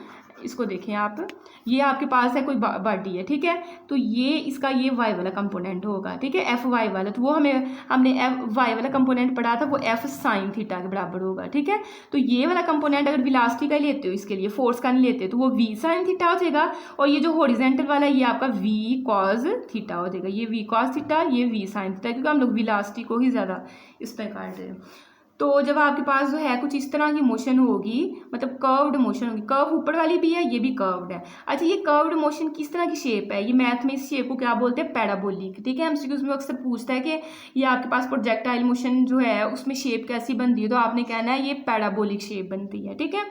इसको देखें आप, ये आपके पास है कोई बॉडी है, ठीक है, तो ये इसका ये वाई वाला कंपोनेंट होगा, ठीक है, एफ वाई वाला, तो वो हमने एफ वाई वाला कंपोनेंट पढ़ा था, वो एफ साइन थीटा के बराबर होगा, ठीक है। तो ये वाला कंपोनेंट अगर वेलोसिटी का लेते हो, इसके लिए फोर्स का नहीं लेते, तो वो वी साइन थीटा हो जाएगा, और ये जो हॉरिजॉन्टल वाला ये आपका वी कॉज थीटा हो जाएगा, ये वी कॉज थीटा, ये वी साइन थीटा, क्योंकि हम लोग वेलोसिटी को ही ज़्यादा इस पर काट रहे हैं। तो जब आपके पास जो है कुछ इस तरह की मोशन होगी, मतलब कर्व्ड मोशन होगी, कर्व ऊपर वाली भी है, ये भी कर्व्ड है। अच्छा, ये कर्व्ड मोशन किस तरह की शेप है, ये मैथ में इस शेप को क्या बोलते हैं, पैराबोलिक, ठीक है। एमसीक्यूज में अक्सर पूछता है कि ये आपके पास प्रोजेक्टाइल मोशन जो है उसमें शेप कैसी बनती है, तो आपने कहना है ये पैराबोलिक शेप बनती है, ठीक है।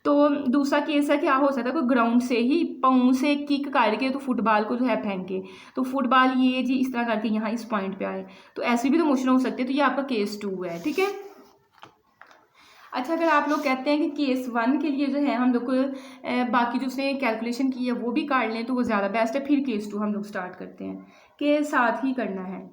तो दूसरा केस है, क्या हो सकता है, कोई ग्राउंड से ही पाँव से किक करके तो फुटबॉल को जो है फेंके, तो फुटबॉल ये जी इस तरह करके यहाँ इस पॉइंट पे आए, तो ऐसी भी तो मोशन हो सकती है, तो ये आपका केस 2 है, ठीक है। अच्छा, अगर आप लोग कहते हैं कि केस 1 के लिए जो है हम लोग को बाकी जो उसने कैलकुलेशन की है वो भी काट लें तो वो ज़्यादा बेस्ट है, फिर केस 2 हम लोग स्टार्ट करते हैं, के साथ ही करना है।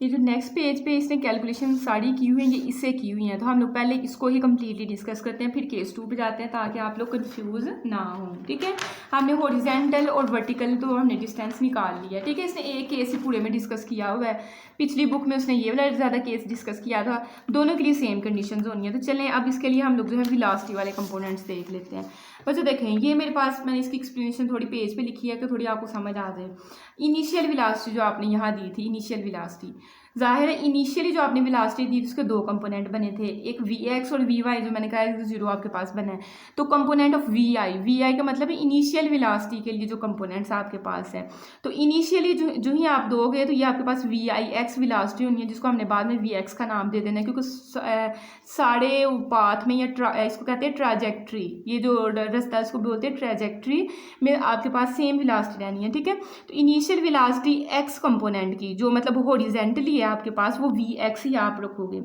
ये जो नेक्स्ट पेज पे इसने कैलकुलेशन सारी की हुई है, ये इससे की हुई हैं, तो हम लोग पहले इसको ही कम्प्लीटली डिस्कस करते हैं, फिर केस 2 पे जाते हैं, ताकि आप लोग कंफ्यूज ना हो, ठीक है। हमने हॉरिजॉन्टल और वर्टिकल तो हमने डिस्टेंस निकाल लिया, ठीक है। इसने एक केस ही पूरे में डिस्कस किया हुआ है, पिछली बुक में उसने ये वाला ज़्यादा केस डिस्कस किया था, दोनों के लिए सेम कंडीशंस होनी है। तो चलें अब इसके लिए हम लोग जो है वेलोसिटी वाले कंपोनेंट्स देख लेते हैं। बच्चों देखें, ये मेरे पास मैंने इसकी एक्सप्लेनेशन थोड़ी पेज पे लिखी है कि थोड़ी आपको समझ आ जाए। इनिशियल वेलोसिटी जो आपने यहाँ दी थी, इनिशियल वेलोसिटी, जाहिर है इनिशियली जो आपने वेलोसिटी दी थी उसके दो कंपोनेंट बने थे, एक वी एक्स और वी वाई, जो मैंने कहा है जीरो आपके पास बना है, तो कंपोनेंट ऑफ वी आई का मतलब है इनिशियल वेलोसिटी के लिए जो कंपोनेंट्स आपके पास है। तो इनिशियली जो ही आप दोगे तो ये आपके पास वी आई एक्स वेलोसिटी होनी है, जिसको हमने बाद में वी एक्स का नाम दे देना है, क्योंकि सारे पाथ में या इसको कहते हैं ट्रैजेक्ट्री, ये जो रास्ता इसको बोलते हैं ट्रैजेक्ट्री में आपके पास सेम वेलोसिटी रहनी है, ठीक है। तो इनिशियल वेलोसिटी एक्स कंपोनेंट की जो मतलब हॉरिजॉन्टली है आपके पास, वो वी एक्स ही आप रखोगे।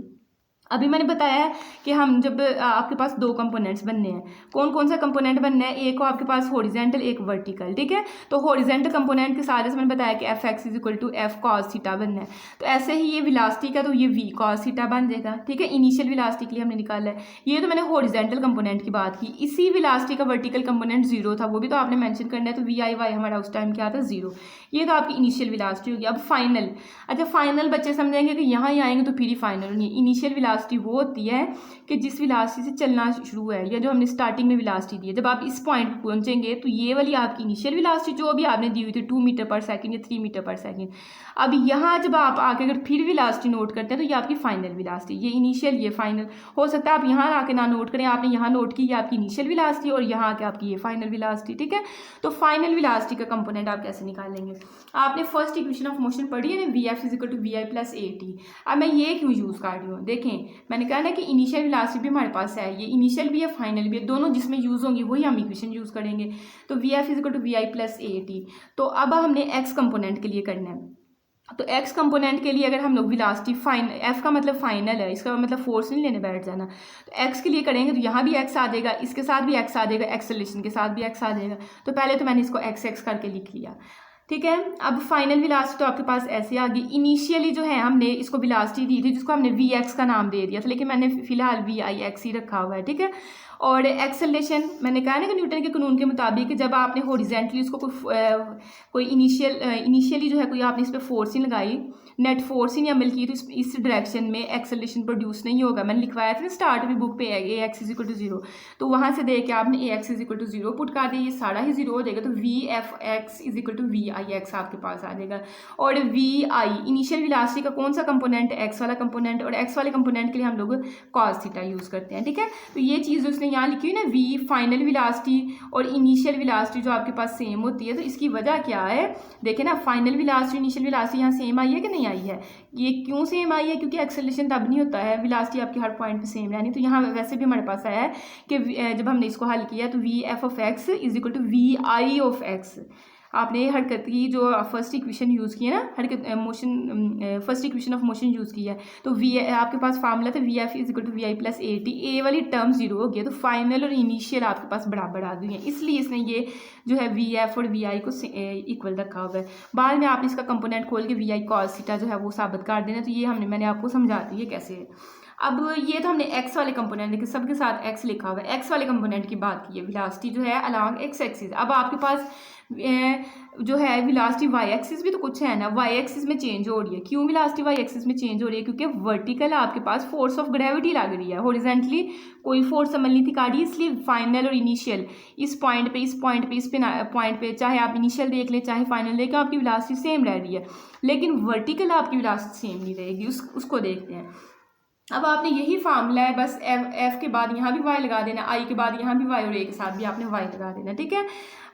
अभी मैंने बताया है कि हम जब आपके पास दो कंपोनेंट्स बनने हैं, कौन कौन सा कंपोनेंट बनना है, एक को आपके पास हॉरिजॉन्टल, एक वर्टिकल, ठीक है। तो हॉरिजॉन्टल कंपोनेंट के साथ जैसे मैंने बताया कि F x is equal to F cos theta बनना है, तो ऐसे ही ये वेलोसिटी का तो ये वी कॉस थीटा बन जाएगा, ठीक है। इनिशियल वेलोसिटी के लिए हमने निकाला है, ये तो मैंने हॉरिजॉन्टल कंपोनेंट की बात की। इसी वेलोसिटी का वर्टिकल कंपोनेंट जीरो था, वो भी तो आपने मेंशन करना है, तो वी आई वाई हमारा उस टाइम क्या था, जीरो। ये तो आपकी इनिशियल वेलोसिटी होगी। अब फाइनल, अच्छा फाइनल बच्चे समझेंगे कि यहाँ ही आएंगे तो फिर ही फाइनल होनी है। इनिशियल वेलोसिटी वो होती है कि जिस वेलोसिटी से चलना शुरू है, या जो हमने स्टार्टिंग में वेलोसिटी दी है, जब आप इस पॉइंट पर पहुंचेंगे तो ये वाली आपकी इनिशियल वेलोसिटी जो भी आपने दी हुई थी 2 मीटर पर सेकंड या 3 मीटर पर सेकंड। अब यहाँ जब आप आके अगर फिर वेलोसिटी नोट करते हैं तो ये आपकी फाइनल वेलोसिटी, ये इनिशियल ये फाइनल। हो सकता है आप यहाँ आके ना नोट करें, आपने यहाँ नोट की ये आपकी इनिशियल वेलोसिटी और यहाँ आके आपकी ये फाइनल वेलोसिटी, ठीक है। तो फाइनल वेलोसिटी का कंपोनेंट आप कैसे निकालेंगे, आपने फर्स्ट इक्वेशन ऑफ मोशन पढ़ी है ना, v f is equal to v i plus a t. अब मैं ये क्यों यूज़ कर रही हूँ, देखें मैंने कहा ना कि इनिशियल वेलोसिटी भी हमारे पास है, ये इनिशियल भी है फाइनल भी है, दोनों जिसमें यूज़ होंगी वही हम इक्वेशन यूज़ करेंगे। तो v f is equal to v i plus a t. तो अब हमने एक्स कंपोनेंट के लिए करना है, तो एक्स कंपोनेंट के लिए अगर हम लोग वेलोसिटी एफ का मतलब फाइनल है, इसका मतलब फोर्स नहीं लेने बैठ जाना, तो एक्स के लिए करेंगे तो यहाँ भी एक्स आ जाएगा, इसके साथ भी एक्स आ जाएगा, एक्सेलरेशन के साथ भी एक्स आ जाएगा। तो पहले तो मैंने इसको एक्स एक्स करके लिख लिया, ठीक है। अब फाइनल वेलोसिटी तो आपके पास ऐसे आ गई। इनिशियली जो है हमने इसको वेलोसिटी दी थी जिसको हमने वी एक्स का नाम दे दिया था, लेकिन मैंने फिलहाल वी आई एक्स ही रखा हुआ है, ठीक है। और एक्सेलरेशन मैंने कहा ना कि न्यूटन के कानून के मुताबिक जब आपने हॉरिजॉन्टली उसको कोई इनिशियली जो है कोई आपने इस पर फोर्स ही लगाई, नेट फोर्स ही नहीं अमल की, तो इस डायरेक्शन में एक्सेलरेशन प्रोड्यूस नहीं होगा। मैंने लिखवाया था ना स्टार्ट में बुक पे a x is equal to zero, तो वहाँ से देख के आपने a x is equal to zero put कर दिया, ये सारा ही जीरो हो जाएगा, तो v f x is equal to v i x आपके पास आ जाएगा। और वी आई इनिशियल वेलोसिटी का कौन सा कंपोनेंट, एक्स वाला कंपोनेंट, और एक्स वाले कंपोनेंट के लिए हम लोग कॉस थीटा यूज़ करते हैं, ठीक है। तो ये चीज़ उसने यहाँ लिखी हुई ना, वी फाइनल वेलोसिटी और इनिशियल वेलोसिटी जो आपके पास सेम होती है, तो इसकी वजह क्या है, देखें ना फाइनल वेलोसिटी इनिशियल वेलोसिटी यहाँ सेम आई है कि नहीं आई है। ये क्यों सेम आई है, क्योंकि एक्सेलरेशन तब नहीं होता है, वेलोसिटी आपकी हर पॉइंट पे सेम रहनी। तो यहाँ वैसे भी हमारे पास आया है कि जब हमने इसको हल किया तो v f of x is equal to v i of x. आपने हरकत की जो फर्स्ट इक्वेशन यूज़ की है ना, हरकत motion first equation of motion use की है, तो वी आपके पास फार्मूला था v f is equal to v i plus a t, a वाली टर्म जीरो हो गया, तो फाइनल और इनिशियल आपके पास बराबर आ गई है, इसलिए इसने ये जो है वी एफ और वी आई को इक्वल रखा हुआ है। बाद में आपने इसका कंपोनेंट खोल के वी आई कॉस थीटा जो है वो साबित कर देना, तो ये मैंने आपको समझा दी है कैसे। अब ये तो हमने एक्स वाले कंपोनेंट देखिए सबके साथ एक्स लिखा हुआ है, एक्स वाले कंपोनेंट की बात की है, वेलोसिटी जो है अलॉन्ग एक्स एक्सिस। अब आपके पास जो है वेलोसिटी वाई एक्सिस भी तो कुछ है ना, वाई एक्सिस में चेंज हो रही है। क्यों वेलोसिटी वाई एक्सिस में चेंज हो रही है? क्योंकि वर्टिकल आपके पास फोर्स ऑफ ग्रेविटी लग रही है, हॉरिजॉन्टली कोई फोर्स अमल नहीं दिखा रही, इसलिए फाइनल और इनिशियल इस पॉइंट पे पॉइंट पे चाहे आप इनिशियल देख लें चाहे फाइनल देखें, आपकी वेलोसिटी सेम रह रही है, लेकिन वर्टिकल आपकी वेलोसिटी सेम नहीं रहेगी। उसको देखते हैं। अब आपने यही फार्मूला है, बस एफ के बाद यहाँ भी वाई लगा देना, आई के बाद यहाँ भी वाई और ए के साथ भी आपने वाई लगा देना, ठीक है।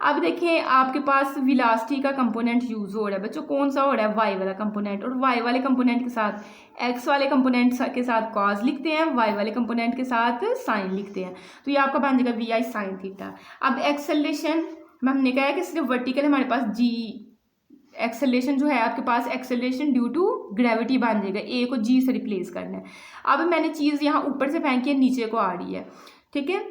अब देखिए आपके पास वेलोसिटी का कंपोनेंट यूज हो रहा है बच्चों, कौन सा हो रहा है? वाई वाला कंपोनेंट, और वाई वाले कंपोनेंट के साथ एक्स वाले कंपोनेंट के साथ कॉज लिखते हैं, वाई वाले कंपोनेंट के साथ साइन लिखते हैं, तो ये आपका बन जाएगा वी आई साइन थीटा। अब एक्सेलरेशन में हमने कहा है कि सिर्फ वर्टिकल हमारे पास जी एक्सेलरेशन जो है आपके पास एक्सेलरेशन ड्यू टू ग्रेविटी बन जाएगा, ए को जी से रिप्लेस करना है। अब मैंने चीज़ यहाँ ऊपर से फेंकी है, नीचे को आ रही है, ठीक है।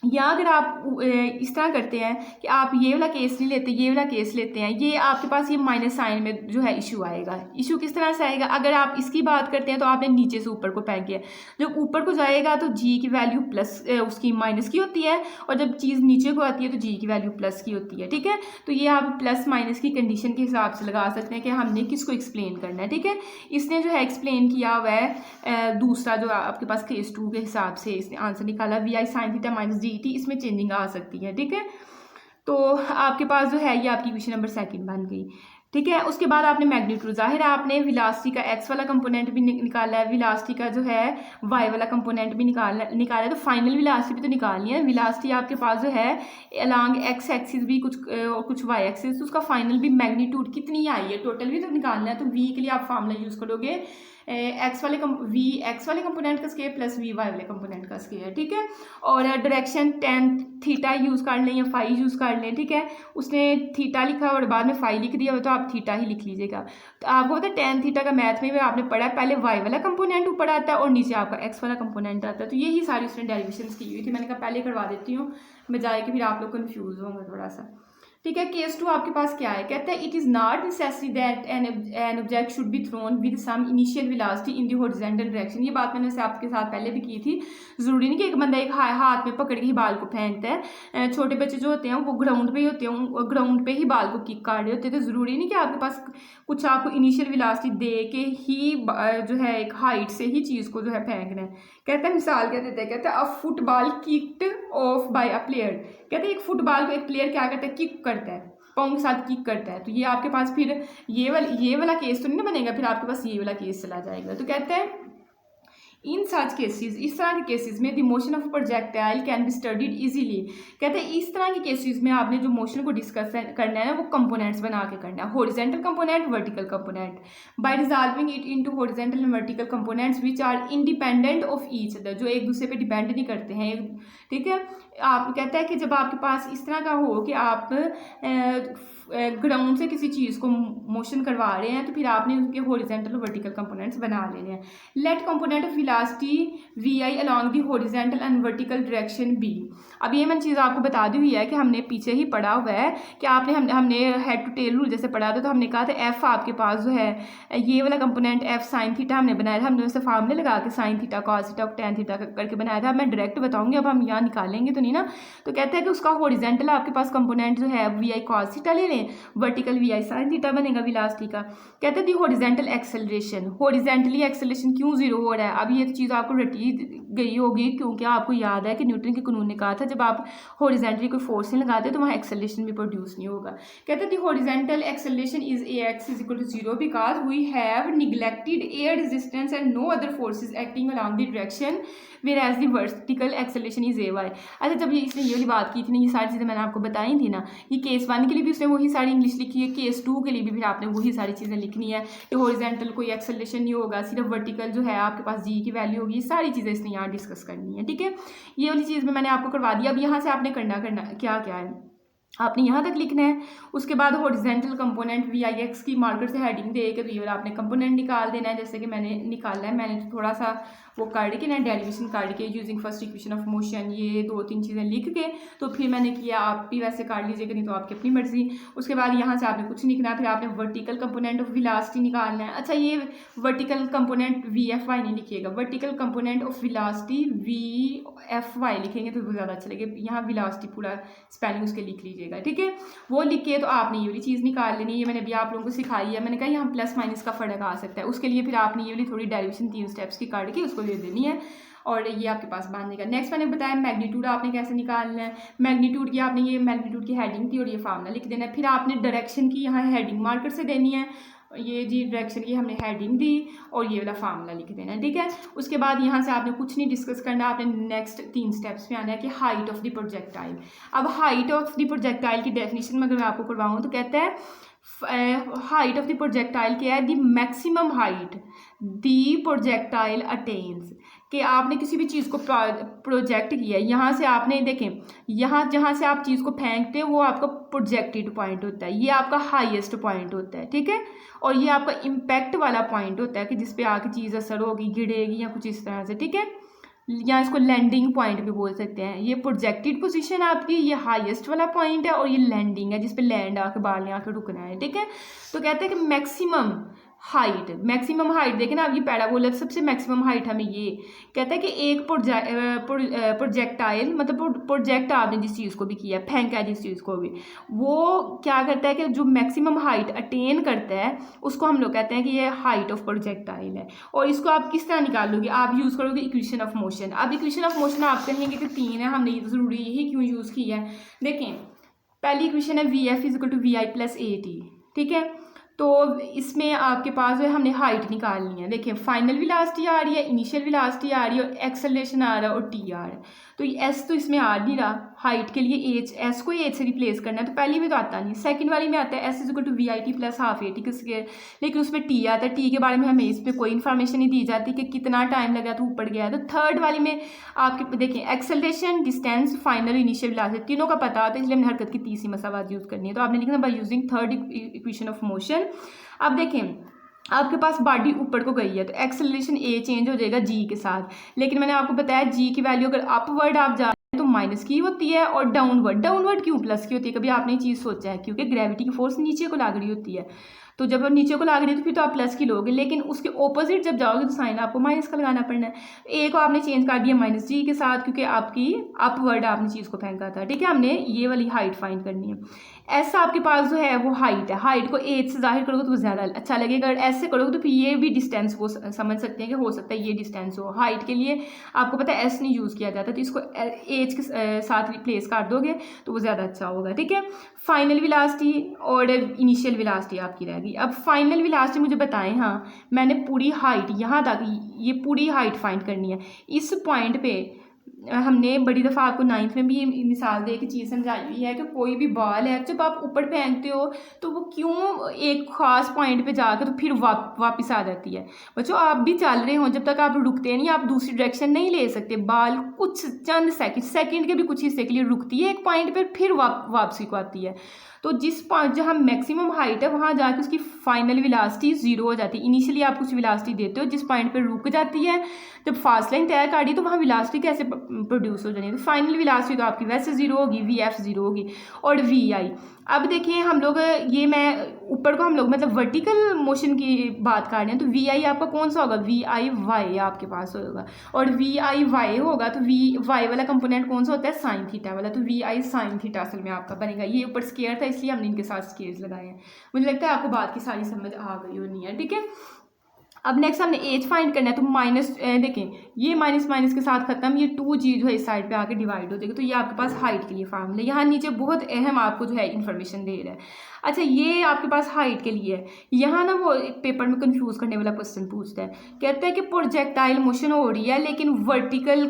या अगर आप इस तरह करते हैं कि आप ये वाला केस नहीं लेते, ये वाला केस लेते हैं, ये आपके पास ये माइनस साइन में जो है इशू आएगा। इशू किस तरह से आएगा? अगर आप इसकी बात करते हैं तो आपने नीचे से ऊपर को फेंकी है, जब ऊपर को जाएगा तो जी की वैल्यू प्लस उसकी माइनस की होती है, और जब चीज़ नीचे को आती है तो जी की वैल्यू प्लस की होती है, ठीक है। तो ये आप प्लस माइनस की कंडीशन के हिसाब से लगा सकते हैं कि हमने किसको एक्सप्लेन करना है, ठीक है। इसने जो है एक्सप्लेन किया हुआ है दूसरा जो आपके पास केस 2 के हिसाब से इसने आंसर निकाला, v i sine theta minus g t, इसमें चेंजिंग आ सकती है, ठीक है। तो आपके पास जो है ये आपकी क्वेश्चन नंबर 2 बन गई, ठीक है। उसके बाद आपने मैग्नीट्यूड, जाहिर है आपने वेलोसिटी का एक्स वाला कंपोनेंट भी निकाला है, वेलोसिटी का जो है वाई वाला कंपोनेंट भी निकाला है, तो फाइनल वेलोसिटी भी तो निकालनी है। वेलोसिटी आपके पास जो है अलॉन्ग एक्स एक्सिस भी कुछ वाई एक्सिस, तो उसका फाइनल भी मैग्नीट्यूड कितनी आई है टोटल भी तो निकालना है। तो वी के लिए आप फार्मूला यूज़ करोगे एक्स वाले कंपोनेंट का स्केयर प्लस वी वाई वाले कंपोनेंट का स्केयर, ठीक है। और डायरेक्शन टेन थीटा यूज़ कर लें या फाई यूज़ कर लें, ठीक है। उसने थीटा लिखा और बाद में फाई लिख दिया हो तो आप थीटा ही लिख लीजिएगा। तो आपको पता है टेन थीटा का मैथ में भी आपने पढ़ा, पहले वाई वाला कंपोनेंट ऊपर आता है और नीचे आपका एक्स वाला कंपोनेंट आता है। तो यही सारी उसने डेरिवेशंस की हुई थी, मैंने कहा पहले करवा देती हूँ बजाय कि फिर आप लोग कन्फ्यूज़ होंगे थोड़ा सा, ठीक है। केस 2 आपके पास क्या है? कहता है it is not necessary that an object should be thrown with some initial velocity in the horizontal direction. ये बात मैंने आपके साथ पहले भी की थी। ज़रूरी नहीं कि एक बंदा एक हाथ में पकड़ के ही बाल को फेंकता है। छोटे बच्चे जो होते हैं वो ग्राउंड पे ही होते हैं, ग्राउंड पे ही बाल को किक काट रहे होते हैं, तो ज़रूरी नहीं कि आपके पास कुछ आपको इनिशियल वेलोसिटी दे के ही जो है एक हाइट से ही चीज़ को जो है फेंकना है। कहता है मिसाल क्या देता है, कहता है a football kicked off by a player. कहते हैं एक फुटबॉल को एक प्लेयर क्या करता है? किक करता है, पाँव के साथ किक करता है। तो ये आपके पास फिर ये वाला केस तो नहीं ना बनेगा, फिर आपके पास ये वाला केस चला जाएगा। तो कहते हैं इन सच केसेस, इस तरह के केसेस में the motion of projectile can be studied easily. कहते हैं इस तरह के केसेस में आपने जो मोशन को डिस्कस करना है ना वो कंपोनेंट्स बना के करना है, horizontal component, vertical component, by resolving it into horizontal and vertical components which are independent of each other, जो एक दूसरे पे डिपेंड नहीं करते हैं, ठीक है। आप कहता है कि जब आपके पास इस तरह का हो कि आप ग्राउंड से किसी चीज़ को मोशन करवा रहे हैं, तो फिर आपने उनके हॉरिजॉन्टल और वर्टिकल कंपोनेंट्स बना लेने हैं। Let component of velocity v i along the horizontal and vertical direction be. अब ये मैंने चीज़ आपको बता दी हुई है कि हमने पीछे ही पढ़ा हुआ है कि आपने हमने हेड टू टेल रूल जैसे पढ़ा था, तो हमने कहा था एफ आपके पास जो है ये वाला कंपोनेंट एफ साइन थीटा हमने बनाया था, हमने वैसे फार्मूले लगा के sine theta cos theta tan theta करके बनाया था। मैं डायरेक्ट बताऊंगी, अब हम यहाँ निकालेंगे तो नहीं ना। तो कहता है कि उसका हॉरिजॉन्टल आपके पास कंपोनेंट जो है वी आई कॉस थीटा ले लें, vertical v i sine theta बनेगा वेलोसिटी का। कहते हैं the horizontal acceleration, horizontally acceleration क्यों जीरो हो रहा है? अब ये चीज़ आपको रटी गई होगी क्योंकि आपको याद है कि न्यूटन के कानून ने कहा था जब आप हॉरिजॉन्टली कोई फोर्स नहीं लगाते तो वहाँ एक्सेलरेशन भी प्रोड्यूस नहीं होगा। कहते हैं the horizontal acceleration is a x is equal to 0 because we have neglected air resistance and no other forces acting along the direction whereas the vertical acceleration is a y. अच्छा, जब इसने ये वाली बात की थी ना, ये सारी चीज़ें मैंने आपको बताई थी ना, ये केस 1 के लिए भी उसने वही सारी इंग्लिश लिखी है, केस 2 के लिए भी फिर आपने वही सारी चीज़ें लिखनी है कि हॉरिजॉन्टल कोई एक्सेलरेशन नहीं होगा, सिर्फ वर्टिकल जो है आपके पास जी की वैल्यू होगी। ये सारी चीज़ें इसने यहाँ डिस्कस करनी है, ठीक है। ये वाली चीज़ में मैंने आपको करवा दिया। अब यहाँ से आपने करना क्या क्या है, आपने यहाँ तक लिखना है। उसके बाद horizontal component we i x की मार्कर से हेडिंग दे के तो ये वाला आपने कंपोनेंट निकाल देना है, जैसे कि मैंने निकाला है। मैंने तो थोड़ा सा वो काट के ना डेरिवेशन काट के using first equation of motion ये 2-3 चीज़ें लिख के तो फिर मैंने किया। आप भी वैसे काट लीजिएगा, नहीं तो आपकी अपनी मर्जी। उसके बाद यहाँ से आपने कुछ नहीं लिखना, फिर आपने वर्टिकल कंपोनेंट ऑफ वेलोसिटी निकालना है। अच्छा, ये vertical component v f y नहीं लिखिएगा, vertical component of velocity v f y लिखेंगे तो ज़्यादा अच्छा लगेगा। यहाँ वेलोसिटी पूरा स्पेलिंग उसके लिख लीजिएगा, ठीक है। वो लिख के तो आपने ये वाली चीज़ निकाल लेनी है। ये मैंने भी आप लोगों को सिखाई है। मैंने कहा यहाँ प्लस माइनस का फ़र्क आ सकता है, उसके लिए फिर आपने ये वाली थोड़ी डेरिवेशन 3 स्टेप्स की काट के उसको दे देनी है और ये आपके पास बन जाएगा। नेक्स्ट मैंने बताया मैग्नीट्यूड आपने कैसे निकालना है। मैग्नीट्यूड की आपने ये मैग्नीट्यूड की हेडिंग थी और ये फार्मूला लिख देना है। फिर आपने डायरेक्शन की यहाँ हेडिंग मार्कर से देनी है। ये जी डायरेक्शन की हमने हेडिंग दी और ये वाला फार्मूला लिख देना है, ठीक है। उसके बाद यहाँ से आपने कुछ नहीं डिस्कस करना, आपने नेक्स्ट 3 स्टेप्स में आना है कि हाइट ऑफ द प्रोजेक्टाइल। अब हाइट ऑफ द प्रोजेक्टाइल की डेफिनेशन में अगर मैं आपको करवाऊँ तो कहता है हाइट ऑफ द प्रोजेक्टाइल क्या है, the maximum height the projectile attains. कि आपने किसी भी चीज़ को प्रोजेक्ट किया है, यहाँ से आपने देखें, यहाँ जहाँ से आप चीज़ को फेंकते हो वो आपका प्रोजेक्टेड पॉइंट होता है, ये आपका हाईएस्ट पॉइंट होता है, ठीक है। और ये आपका इम्पैक्ट वाला पॉइंट होता है कि जिस पे आके चीज़ असर होगी, गिरेगी या कुछ इस तरह से, ठीक है। या इसको लैंडिंग पॉइंट भी बोल सकते हैं। ये प्रोजेक्टेड पोजीशन आपकी, ये हाईएस्ट वाला पॉइंट है और ये लैंडिंग है जिस पे लैंड आके बाल ने आके रुकना है, ठीक है। तो कहते हैं कि मैक्सिमम हाइट देखें ना आप, ये पैराबोला सबसे मैक्सिमम हाइट हमें ये कहता है कि एक प्रोजेक्टाइल मतलब प्रोजेक्ट आपने जिस चीज़ को भी किया, फेंका है जिस चीज़ को भी, वो क्या करता है कि जो मैक्सिमम हाइट अटेन करता है उसको हम लोग कहते हैं कि ये हाइट ऑफ प्रोजेक्टाइल है। और इसको आप किस तरह निकालोगे, आप यूज़ करोगे इक्वेशन ऑफ मोशन। अब इक्वेशन ऑफ मोशन आप कहेंगे कि 3 है, हमने ज़रूरी यही क्यों यूज़ किया है। देखें, पहली इक्वेशन है v f is equal to v i plus a t, ठीक है। तो इसमें आपके पास जो है हमने हाइट निकालनी है। देखिए फाइनल वेलोसिटी आ रही है, इनिशियल वेलोसिटी आ रही है और एक्सेलरेशन आ रहा है और टी आ रहा है। तो एस तो इसमें आ नहीं रहा, हाइट के लिए एच, एस को एच से रिप्लेस करना है, तो पहली में तो आता नहीं। सेकंड वाली में आता है s is equal to v i t plus half a t किसके, लेकिन उसमें टी आता है। टी के बारे में हमें इस पर कोई इन्फॉर्मेशन नहीं दी जाती कि कितना टाइम लगा तो ऊपर गया है। तो थर्ड वाली में आपके देखिए acceleration, distance, final, initial velocity तीनों का पता होता है, इसलिए हमने हरकत की तीसरी मसावात यूज़ करनी है। तो आपने लिखना by using third equation of motion. अब देखें आपके पास बॉडी ऊपर को गई है तो एक्सेलरेशन ए चेंज हो जाएगा जी के साथ, लेकिन मैंने आपको बताया जी की वैल्यू अगर अपवर्ड आप जा रहे हैं तो माइनस की होती है और डाउनवर्ड क्यों प्लस की होती है। कभी आपने ये चीज़ सोचा है, क्योंकि ग्रेविटी की फोर्स नीचे को लाग रही होती है, तो जब आप नीचे को लाग रही है तो फिर तो आप प्लस की लोगे, लेकिन उसके ऑपोजिट जब जाओगे तो साइन आपको माइनस का लगाना पड़ना है। ए को आपने चेंज कर दिया माइनस जी के साथ, क्योंकि आपकी अपवर्ड आपने चीज़ को फेंका था, ठीक है। हमने ये वाली हाइट फाइंड करनी है। ऐसा आपके पास जो है वो हाइट है, हाइट को एच से जाहिर करोगे तो ज़्यादा अच्छा लगेगा। अगर ऐसे करोगे तो फिर ये भी डिस्टेंस वो समझ सकते हैं कि हो सकता है ये डिस्टेंस हो। हाइट के लिए आपको पता है एस नहीं यूज़ किया जाता, तो इसको एच के साथ रिप्लेस कर दोगे तो वो ज़्यादा अच्छा होगा, ठीक है। फाइनल वेलोसिटी और इनिशियल वेलोसिटी आपकी रहेगी। अब फाइनल वेलोसिटी मुझे बताएं, हाँ मैंने पूरी हाइट यहाँ तक ये पूरी हाइट फाइंड करनी है। इस पॉइंट पे हमने बड़ी दफ़ा आपको 9th में भी ये मिसाल दे के चीज़ समझाई हुई है कि कोई भी बॉल है जब आप ऊपर फेंकते हो तो वो क्यों एक ख़ास पॉइंट पे जाकर तो फिर वापस आ जाती है। बच्चों आप भी चल रहे हो, जब तक आप रुकते नहीं आप दूसरी डायरेक्शन नहीं ले सकते। बॉल कुछ चंद सेकंड के भी कुछ हिस्से के लिए रुकती है एक पॉइंट पर, फिर वापसी को आती है। तो जिस पॉइंट जहाँ मैक्सिमम हाइट है वहाँ जाके उसकी फाइनल वेलोसिटी 0 हो जाती है। इनिशियली आप कुछ वेलोसिटी देते हो, जिस पॉइंट पे रुक जाती है जब फास्ट लाइन तय कर दी तो वहाँ वेलोसिटी कैसे प्रोड्यूस हो जानी है। तो फाइनल वेलोसिटी तो आपकी वैसे 0 होगी, वी एफ 0 होगी और वी आई। अब देखिए हम लोग ये मैं ऊपर को हम लोग मतलब वर्टिकल मोशन की बात कर रहे हैं, तो वी आई आपका कौन सा होगा, वी आई वाई आपके पास होगा। और वी आई वाई होगा तो वी वाई वाला कंपोनेंट कौन सा होता है, साइन थीटा वाला, तो वी आई साइन थीटा असल में आपका बनेगा। ये ऊपर स्केयर था इसलिए हमने इनके साथ स्केयर्स लगाए हैं। मुझे लगता है आपको बात की सारी समझ आ गई होनी है, ठीक है। अब नेक्स्ट हमने एज फाइंड करना है, तो माइनस देखें ये माइनस के साथ खत्म, ये 2g जो है इस साइड पे आके डिवाइड हो जाएगा। तो ये आपके पास हाइट के लिए फार्मूला, यहाँ नीचे बहुत अहम आपको जो है इन्फॉर्मेशन दे रहा है। अच्छा ये आपके पास हाइट के लिए है। यहाँ ना वो एक पेपर में कंफ्यूज करने वाला क्वेश्चन पूछता है, कहता है कि प्रोजेक्टाइल मोशन हो रही है लेकिन वर्टिकल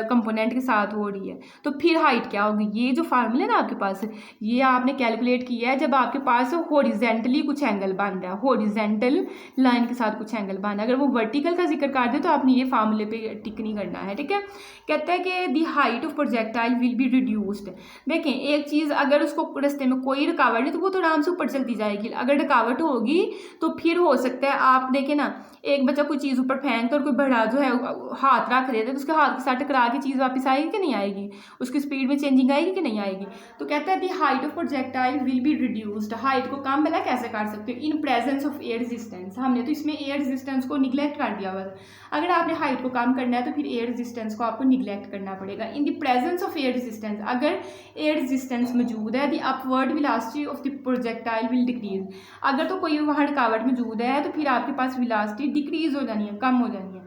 कंपोनेंट के साथ हो रही है, तो फिर हाइट क्या होगी। ये जो फार्मूला है ना आपके पास, ये आपने कैलकुलेट किया है जब आपके पास हॉरिजेंटली कुछ एंगल बन रहा है, हॉरिजेंटल लाइन के साथ कुछ एंगल मेहरबान। अगर वो वर्टिकल का जिक्र कर दे तो आपने ये फार्मूले पे टिक नहीं करना है, ठीक है। कहता है कि दी height of projectile will be reduced. देखें एक चीज़ अगर उसको रास्ते में कोई रुकावट नहीं तो वो तो आराम से ऊपर चलती जाएगी, अगर रुकावट होगी तो फिर हो सकता है आप देखें ना, एक बच्चा कोई चीज़ ऊपर फेंक और कोई बड़ा जो है हाथ रख देता है तो उसके हाथ के साथ टकरा के चीज़ वापस आएगी कि नहीं आएगी, उसकी स्पीड में चेंजिंग आएगी कि नहीं आएगी। तो कहता है दी height of projectile will be reduced. Height को कम भला कैसे कर सकते हो, in presence of air resistance. हमने तो इसमें एयर रेजिस्टेंस को निगलेक्ट कर दिया हुआ था। अगर आपने हाइट को कम करना है तो फिर एयर रेजिस्टेंस को आपको निगलेक्ट करना पड़ेगा। In the presence of air resistance, अगर एयर रेजिस्टेंस मौजूद है, the upward velocity of the projectile will decrease. अगर तो कोई वहाँ रुकावट मौजूद है तो फिर आपके पास वेलोसिटी डिक्रीज हो जानी है, कम हो जानी है।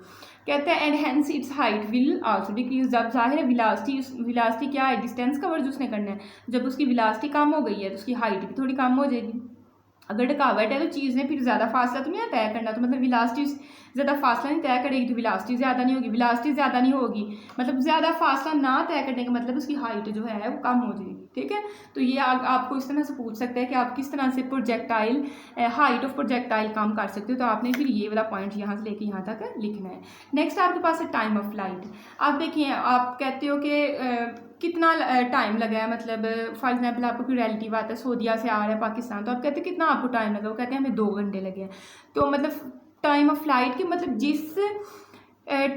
कहते हैं and hence it's height will also decrease. जब जाहिर है वेलोसिटी क्या है, डिस्टेंस कवर जो उसने करना है, जब उसकी वेलोसिटी कम हो गई है तो उसकी हाइट भी थोड़ी कम हो जाएगी। अगर रुकावट है तो चीज़ ने फिर ज़्यादा फासला तो नहीं तय करना, तो मतलब वेलोसिटी ज़्यादा फासला नहीं तय करेगी तो वेलोसिटी ज़्यादा नहीं होगी, वेलोसिटी ज़्यादा नहीं होगी मतलब ज़्यादा फासला ना तय करने का मतलब उसकी हाइट जो है वो कम हो जाएगी, ठीक है। तो ये आपको इस तरह से पूछ सकते हैं कि आप किस तरह से प्रोजेक्टाइल हाइट ऑफ प्रोजेक्टाइल कम कर सकते हो। तो आपने फिर ये वाला पॉइंट यहाँ से लेके यहाँ तक लिखना है। नेक्स्ट आपके पास है टाइम ऑफ फ्लाइट। आप देखिए आप कहते हो कि कितना टाइम लगा है, मतलब फॉर एग्जांपल आपको कोई रिलेटिव आता है सऊदीया से आ रहा है पाकिस्तान, तो आप कहते हैं कितना आपको टाइम लगा, वो कहते हैं हमें 2 घंटे लगे हैं। तो मतलब टाइम ऑफ फ्लाइट की मतलब जिस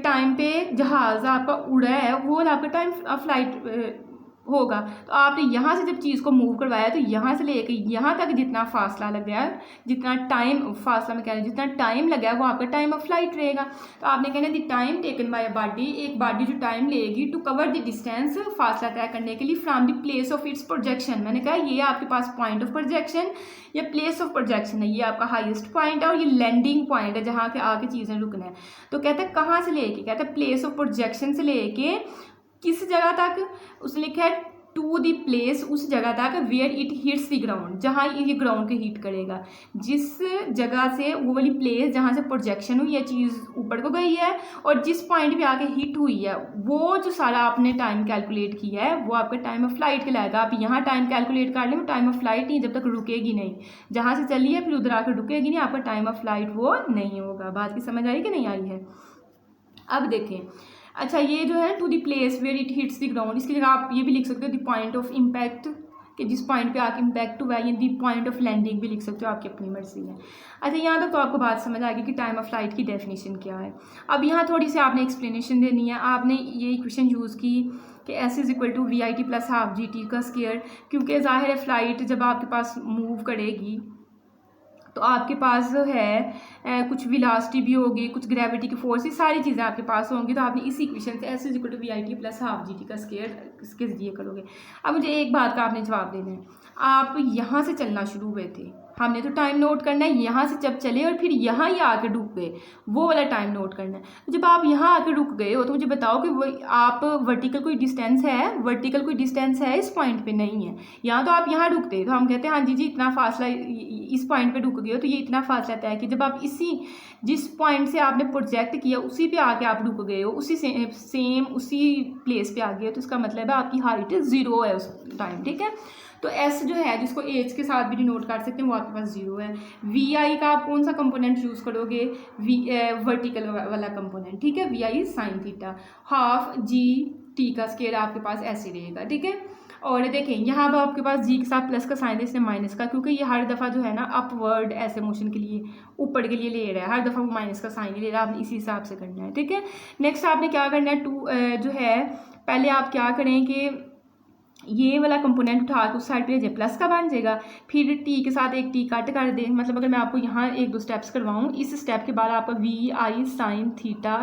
टाइम पे जहाज़ आपका उड़ा है वो आपका टाइम ऑफ फ्लाइट होगा। तो आपने यहाँ से जब चीज़ को मूव करवाया तो यहाँ से लेके यहाँ तक जितना फासला लग गया है, जितना टाइम फासला में कह रहे हैं जितना टाइम लगा है वो आपका टाइम ऑफ फ्लाइट रहेगा। तो आपने कहना the time taken by a body, एक बॉडी जो टाइम लेगी टू कवर द डिस्टेंस, फासला तय करने के लिए from the place of its projection. मैंने कहा ये आपके पास पॉइंट ऑफ प्रोजेक्शन या प्लेस ऑफ प्रोजेक्शन है, ये आपका हाईएस्ट पॉइंट है और ये लैंडिंग पॉइंट है जहाँ के आके चीज़ें रुकना है। तो कहते हैं कहाँ से लेके, कहते हैं प्लेस ऑफ प्रोजेक्शन से लेके किस जगह तक, उसने लिखा है टू द प्लेस, उस जगह तक where it hits the ground, जहाँ ये ग्राउंड के हिट करेगा। जिस जगह से वो वाली प्लेस जहाँ से प्रोजेक्शन हुई है चीज़ ऊपर को गई है और जिस पॉइंट पे आके हिट हुई है वो जो सारा आपने टाइम कैलकुलेट किया है वो आपका टाइम ऑफ फ्लाइट कहलाएगा। आप यहाँ टाइम कैलकुलेट कर लें वो टाइम ऑफ फ्लाइट नहीं, जब तक रुकेगी नहीं, जहाँ से चली है फिर उधर आकर रुकेगी नहीं, आपका टाइम ऑफ फ्लाइट वो नहीं होगा। बात की समझ आई कि नहीं आई है। अब देखें अच्छा ये जो है to the place where it hits the ground, इसकी जगह आप ये भी लिख सकते हो द पॉइंट ऑफ इम्पैक्ट, कि जिस पॉइंट पे आके इम्पैक्ट हुआ है, या द पॉइंट ऑफ लैंडिंग भी लिख सकते हो, आपकी अपनी मर्जी है। अच्छा यहाँ तक तो आपको बात समझ आ गई कि टाइम ऑफ फ्लाइट की डेफिनेशन क्या है। अब यहाँ थोड़ी सी आपने एक्सप्लेनेशन देनी है। आपने ये इक्वेशन यूज़ की कि S is equal to VIT plus half GT का स्क्वायर, क्योंकि ज़ाहिर है फ़्लाइट जब आपके पास मूव करेगी तो आपके पास जो है कुछ वेलोसिटी भी होगी, कुछ ग्रेविटी की फोर्स, ये सारी चीज़ें आपके पास होंगी। तो आपने इसी इक्वेशन से S is equal to VIT plus half GT का स्क्वायर इसके जरिए करोगे। अब मुझे एक बात का आपने जवाब देना है, आप यहाँ से चलना शुरू हुए थे, हमने तो टाइम नोट करना है यहाँ से जब चले और फिर यहाँ ही आके रुक गए, वो वाला टाइम नोट करना है। तो जब आप यहाँ आके रुक गए हो तो मुझे बताओ कि वो आप वर्टिकल कोई डिस्टेंस है, वर्टिकल कोई डिस्टेंस है इस पॉइंट पे नहीं है। यहाँ तो आप यहाँ रुकते तो हम कहते हैं हाँ जी इतना फासला इस पॉइंट पे रुक गए हो, तो ये इतना फासला तय कि जब आप इसी जिस पॉइंट से आपने प्रोजेक्ट किया उसी पे आके आप रुक गए हो, उसी सेम उसी प्लेस पे आ गए हो, तो इसका मतलब है आपकी हाइट 0 है उस टाइम, ठीक है। तो S जो है जिसको एज के साथ भी डिनोट कर सकते हैं वो आपके पास 0 है। VI का आप कौन सा कंपोनेंट यूज़ करोगे, वर्टिकल वाला कंपोनेंट, ठीक है, VI sine theta, half GT का स्क्वायर आपके पास ऐसे रहेगा, ठीक है। और देखें यहाँ पर आपके पास G के साथ प्लस का साइन है, इसने माइनस का, क्योंकि ये हर दफ़ा जो है ना अपवर्ड ऐसे मोशन के लिए ऊपर के लिए ले रहा है, हर दफ़ा वो माइनस का साइन ले रहा है, आपने इसी हिसाब से करना है, ठीक है। नेक्स्ट आपने क्या करना है, जो है पहले आप क्या करें कि ये वाला कंपोनेंट उठा के उस साइड पे प्लस का बन जाएगा, फिर टी के साथ एक टी कट कर दें। मतलब अगर मैं आपको यहाँ 1-2 स्टेप्स करवाऊँ, इस स्टेप के बाद आपका VI साइन थीटा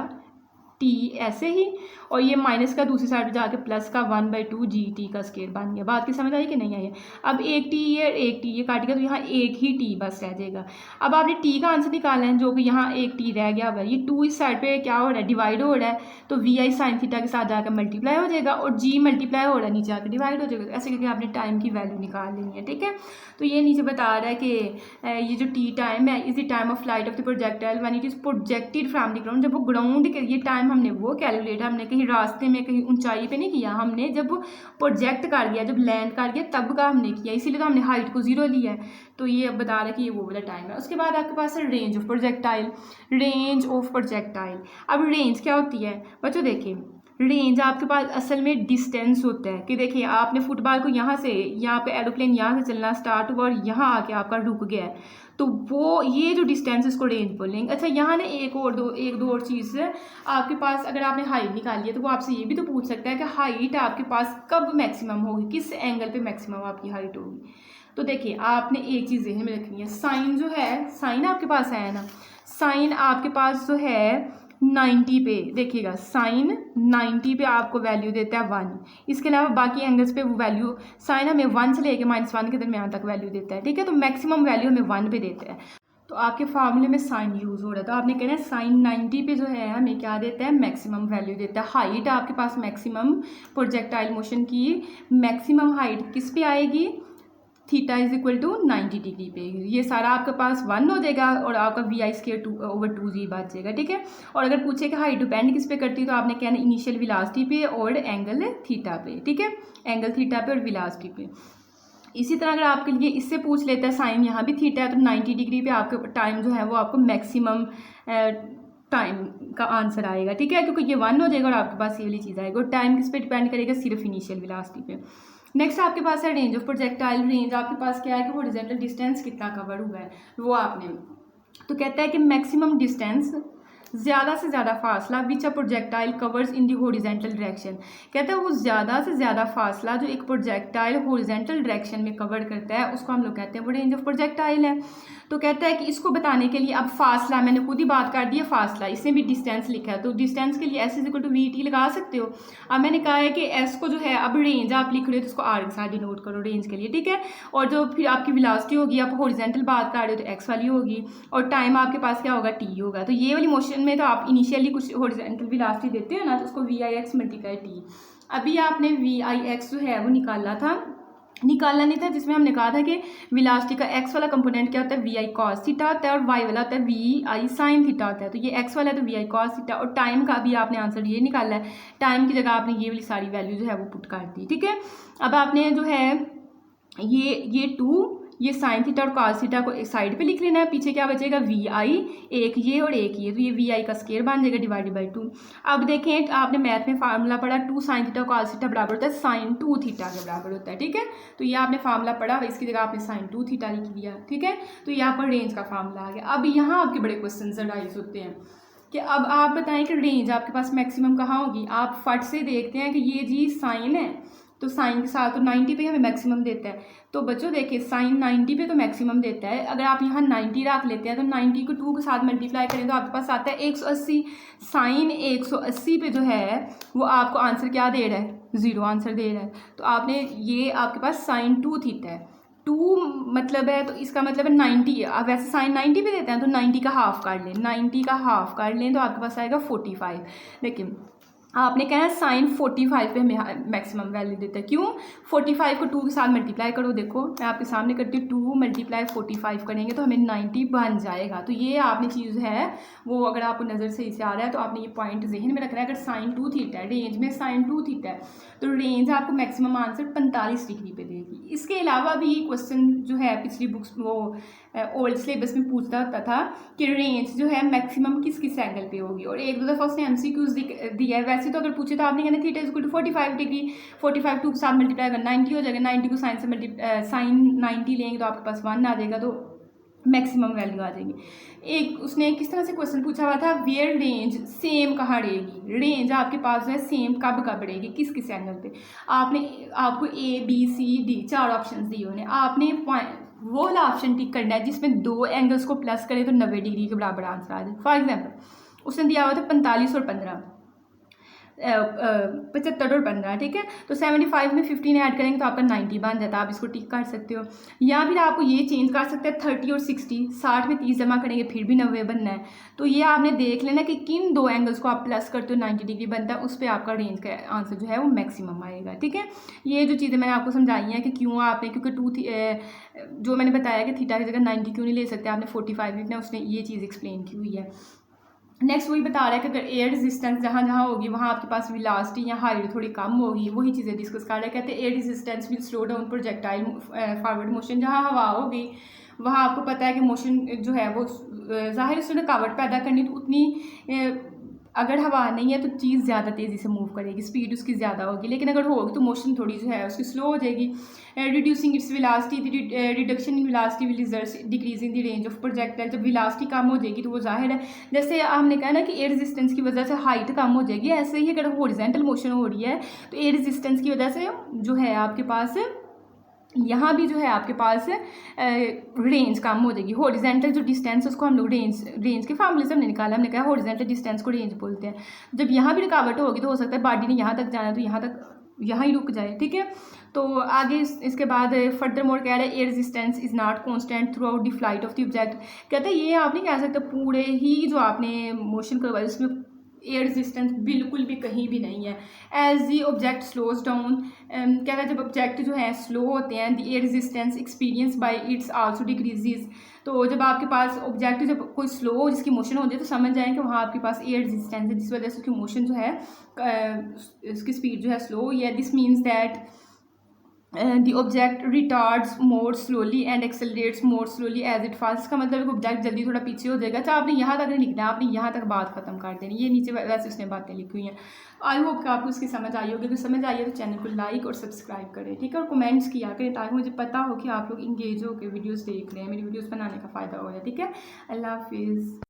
टी ऐसे ही, और ये माइनस का दूसरी साइड पे जाके प्लस का 1/2 GT का स्क्वायर बन गया। बात की समझ आई कि नहीं आई है। अब एक टी ये काट गया तो यहाँ एक ही टी बस रह जाएगा। अब आपने टी का आंसर निकालना है, जो कि यहाँ एक टी रह गया हुआ है, ये 2 इस साइड पे क्या हो रहा है, डिवाइड हो रहा है, तो VI साइन थीटा के साथ जाकर मल्टीप्लाई हो जाएगा और G मल्टीप्लाई हो रहा है नीचे आकर डिवाइड हो जाएगा। ऐसे करके आपने टाइम की वैल्यू निकाल लेनी है, ठीक है। तो ये नीचे बता रहा है कि ये जो टी टाइम है is the time of flight of the projectile when it is projected from the ground, जब वो ग्राउंड के ये टाइम टाइम हमने वो कैलकुलेट हमने कहीं रास्ते में कहीं ऊंचाई पे नहीं किया, हमने जब प्रोजेक्ट कर गया, जब लैंड कर गया तब का हमने किया, इसीलिए तो हमने हाइट को 0 लिया है। तो ये अब बता रहा है कि ये वो वाला टाइम है। उसके बाद आपके पास है range of projectile. Range of projectile, अब रेंज क्या होती है बच्चों? देखिए रेंज आपके पास असल में डिस्टेंस होता है कि देखिए आपने फुटबॉल को यहाँ से, यहाँ पे एरोप्लेन यहाँ से चलना स्टार्ट हुआ और यहाँ आके आपका रुक गया है, तो वो ये जो डिस्टेंस इसको रेंज बोलेंगे। अच्छा यहाँ ना एक दो और चीज़ है आपके पास, अगर आपने हाइट निकाली है तो वो आपसे ये भी तो पूछ सकता है कि हाइट आपके पास कब मैक्सिमम होगी, किस एंगल पे मैक्सिमम आपकी हाइट होगी। तो देखिए आपने एक चीज़ ज़हन में रखनी है, साइन जो है, साइन आपके पास है ना, साइन आपके पास जो है 90 पे, देखिएगा साइन 90 पे आपको वैल्यू देता है 1। इसके अलावा बाकी एंगल्स पे वो वैल्यू, साइन हमें 1 से लेके -1 के दरमियान तक वैल्यू देता है, ठीक है। तो मैक्सिमम वैल्यू हमें 1 पे देता है। तो आपके फार्मूले में साइन यूज़ हो रहा है, तो आपने कहना है साइन 90 पे जो है हमें क्या देता है, मैक्सिमम वैल्यू देता है। हाइट आपके पास मैक्सिमम प्रोजेक्टाइल मोशन की मैक्सिमम हाइट किस पे आएगी, theta is equal to 90 degree पे। ये सारा आपके पास 1 हो जाएगा और आपका VI/2/2g बच जाएगा, ठीक है। और अगर पूछे कि हाइट डिपेंड किस पे करती है तो आपने कहना इनिशियल वेलोसिटी पे और एंगल थीटा पे, ठीक है, एंगल थीटा पे और वेलोसिटी पे। इसी तरह अगर आपके लिए इससे पूछ लेता है साइन यहाँ भी थीटा है तो 90 डिग्री पे आपके टाइम जो है वो आपको मैक्सिमम टाइम का आंसर आएगा, ठीक है, क्योंकि ये 1 हो जाएगा और आपके पास ये वाली चीज़ आएगी। और टाइम किस पे डिपेंड करेगा, सिर्फ इनिशियल वेलोसिटी पे। नेक्स्ट आपके पास है रेंज ऑफ प्रोजेक्टाइल। रेंज आपके पास क्या है कि हॉरिजॉन्टल डिस्टेंस कितना कवर हुआ है वो आपने, तो कहता है कि मैक्सिमम डिस्टेंस, ज़्यादा से ज़्यादा फासला which a projectile covers in the horizontal direction. कहता है वो ज़्यादा से ज़्यादा फासला जो एक प्रोजेक्टाइल हॉरिजॉन्टल डायरेक्शन में कवर करता है उसको हम लोग कहते हैं वो रेंज ऑफ प्रोजेक्टाइल है। तो कहता है कि इसको बताने के लिए, अब फासला मैंने खुद ही बात कर दी है, फासला इसमें भी डिस्टेंस लिखा है तो डिस्टेंस के लिए S = VT लगा सकते हो। अब मैंने कहा है कि S को जो है, अब रेंज आप लिख रहे हो तो उसको R के साथ डिनोट करो रेंज के लिए, ठीक है। और जो फिर आपकी वेलोसिटी होगी, आप हॉरिजॉन्टल बात कर रहे हो तो X वाली होगी और टाइम आपके पास क्या होगा, T होगा। तो ये वाली मोशन में तो आप इनिशियली कुछ हॉरिजॉन्टल वेलोसिटी देते हो ना तो उसको VIX × T। अभी आपने VIX जो है वो निकालना नहीं था, जिसमें हमने कहा था कि वेलोसिटी का x वाला कंपोनेंट क्या होता है, VI cos थीटा होता है और y वाला होता है VI sin थीटा होता है। तो ये x वाला है तो VI cos थीटा, और टाइम का भी आपने आंसर ये निकाला है, टाइम की जगह आपने ये वाली सारी वैल्यू जो है वो पुट कर दी, ठीक है। अब आपने जो है ये 2, ये साइन थीटा और cos थीटा को एक साइड पे लिख लेना है, पीछे क्या बचेगा VI, एक ये और एक ये, तो ये VI का स्क्वायर बन जाएगा /2। अब देखें आपने मैथ में फार्मूला पढ़ा 2 साइन थीटा cos थीटा बराबर होता है sin 2 थीटा के बराबर होता है, ठीक है। तो ये आपने फार्मूला पढ़ा, इसकी जगह आपने sin 2 थीटा लिख दिया, ठीक है। तो ये आपका रेंज का फार्मूला आ गया। अब यहाँ आपके बड़े क्वेश्चन राइज होते हैं कि अब आप बताएं कि रेंज आपके पास मैक्सिमम कहाँ होगी। आप फट से देखते हैं कि ये जी साइन है तो साइन के साथ तो 90 पे हमें मैक्सिमम देता है। तो बच्चों देखिए साइन 90 पे तो मैक्सिमम देता है, अगर आप यहाँ 90 रख लेते हैं तो 90 को 2 के साथ मल्टीप्लाई करें तो आपके पास आता है 180। साइन 180 पे जो है वो आपको आंसर क्या दे रहा है, 0 आंसर दे रहा है। तो आपने ये आपके पास साइन 2 थीटा है, 2 मतलब है तो इसका मतलब है 90 है। आप वैसे साइन 90 पे देते हैं तो 90 का हाफ कर लें, 90 का हाफ कर लें तो आपके पास आएगा 45। लेकिन आपने कहना है साइन 45 पे हमें मैक्सिमम वैल्यू देता है, क्यों, 45 को 2 के साथ मल्टीप्लाई करो, देखो मैं आपके सामने करती हूँ, 2 × 45 करेंगे तो हमें 90 बन जाएगा। तो ये आपने चीज़ है वो अगर आपको नज़र सही से आ रहा है तो आपने ये पॉइंट जहन में रखना है। अगर साइन 2 थीटा है, रेंज में साइन 2 थीटा है तो रेंज आपको मैक्सिमम आंसर 45 डिग्री पे देगी। इसके अलावा भी क्वेश्चन जो है पिछली बुक्स वो ओल्ड सिलेबस में पूछता होता था कि रेंज जो है मैक्सिमम किस किस एंगल पे होगी, और एक दो दफ़ा उसने MCQs दिया है। वैसे तो अगर पूछे तो आपने कहना थीटा = 45 डिग्री, 45 2 के साथ मल्टीप्लाई अगर 90 हो जाएगा, 90 को साइन से साइन 90 लेंगे तो आपके पास 1 आ जाएगा, तो मैक्सिमम वैल्यू आ जाएगी। एक उसने किस तरह से क्वेश्चन पूछा हुआ था, वेयर रेंज सेम कहाँ रहेगी, रेंज आपके पास जो है सेम कब रहेगी, किस किस एंगल पे। आपको A B C D 4 option दिए उन्हें, आपने वो वाला ऑप्शन टिक करना है जिसमें 2 एंगल्स को प्लस करें तो 90 डिग्री के बराबर आंसर आ जाए। फॉर एग्जाम्पल उसने दिया हुआ था 45 और 15, 75 और 15, ठीक है। तो 75 में 15 ऐड करेंगे तो आपका 90 बन जाता है, आप इसको टिक कर सकते हो। या फिर आपको ये चेंज कर सकते हैं 30 और 60, 60 में 30 जमा करेंगे फिर भी 90 बनना है। तो ये आपने देख लेना कि किन 2 एंगल्स को आप प्लस करते हो 90 डिग्री बनता है, उस पर आपका रेंज का आंसर जो है वो मैक्सिमम आएगा, ठीक है। ये जो चीज़ें मैंने आपको समझाई हैं कि क्यों आपने, क्योंकि जो मैंने बताया कि थीटा की जगह 90 क्यों नहीं ले सकते, आपने 45 लिखना है, उसने ये चीज़ एक्सप्लेन की हुई है। नेक्स्ट वही बता रहा है कि अगर एयर रेजिस्टेंस जहाँ जहाँ होगी वहाँ आपके पास वेलोसिटी या हाइट थोड़ी कम होगी, वही चीज़ें डिस्कस कर रहे हैं। कहते हैं air resistance will slow down projectile forward motion. जहाँ हवा होगी वहाँ आपको पता है कि मोशन जो है वो ज़ाहिर उसने रुकावट पैदा करनी, तो उतनी अगर हवा नहीं है तो चीज़ ज़्यादा तेज़ी से मूव करेगी, स्पीड उसकी ज़्यादा होगी, लेकिन अगर होगी तो मोशन थोड़ी जो है उसकी स्लो हो जाएगी। Reducing its velocity, reduction in velocity will result decreasing the range of projectile. जब वेलोसिटी कम हो जाएगी तो वो जाहिर है, जैसे हमने कहा ना कि एयर रेजिस्टेंस की वजह से हाइट कम हो जाएगी, ऐसे ही अगर हॉरिजॉन्टल मोशन हो रही है तो एयर रेजिस्टेंस की वजह से जो है आपके पास यहाँ भी जो है आपके पास रेंज कम हो जाएगी। हॉरिजॉन्टल जो डिस्टेंस है उसको हम लोग रेंज के फार्मूले से हमने निकाला, हमने कहा हॉरिजॉन्टल डिस्टेंस को रेंज बोलते हैं। जब यहाँ भी रुकावट होगी तो हो सकता है बॉडी ने यहाँ तक जाना है तो यहाँ ही रुक जाए, ठीक है। तो आगे इसके बाद फर्दर मोर कह रहे हैं air resistance is not constant through out the flight of the object. कहते हैं ये आप नहीं कह सकते पूरे ही जो आपने मोशन करवाया उसमें एयर रेजिस्टेंस बिल्कुल भी कहीं भी नहीं है। As the object slows down, कहता है जब ऑब्जेक्ट जो है स्लो होते हैं the air resistance experience by its also decreases. तो जब आपके पास ऑब्जेक्ट जब कोई स्लो हो जिसकी मोशन हो जाए तो समझ जाएं कि वहाँ आपके पास एयर रेजिस्टेंस है, जिस वजह से उसकी मोशन जो है उसकी स्पीड जो है स्लो हुई है। This means that the object retards more slowly and accelerates more slowly as it falls। का मतलब ऑब्जेक्ट जल्दी थोड़ा पीछे हो जाएगा। अच्छा आपने यहाँ तक नहीं लिखना है, आपने यहाँ तक बात खत्म कर देनी, ये नीचे वैसे उसने बातें लिखी हुई हैं। आई होप कि आपको उसकी समझ आई होगी। अगर समझ आई है तो चैनल को लाइक और सब्सक्राइब करें, ठीक है, और कमेंट्स किया करें ताकि मुझे पता हो कि आप लोग इंगेज होकर वीडियोज़ देख रहे हैं, मेरी वीडियोज़ बनाने का फ़ायदा हो जाए, ठीक है। अल्लाह हाफिज़।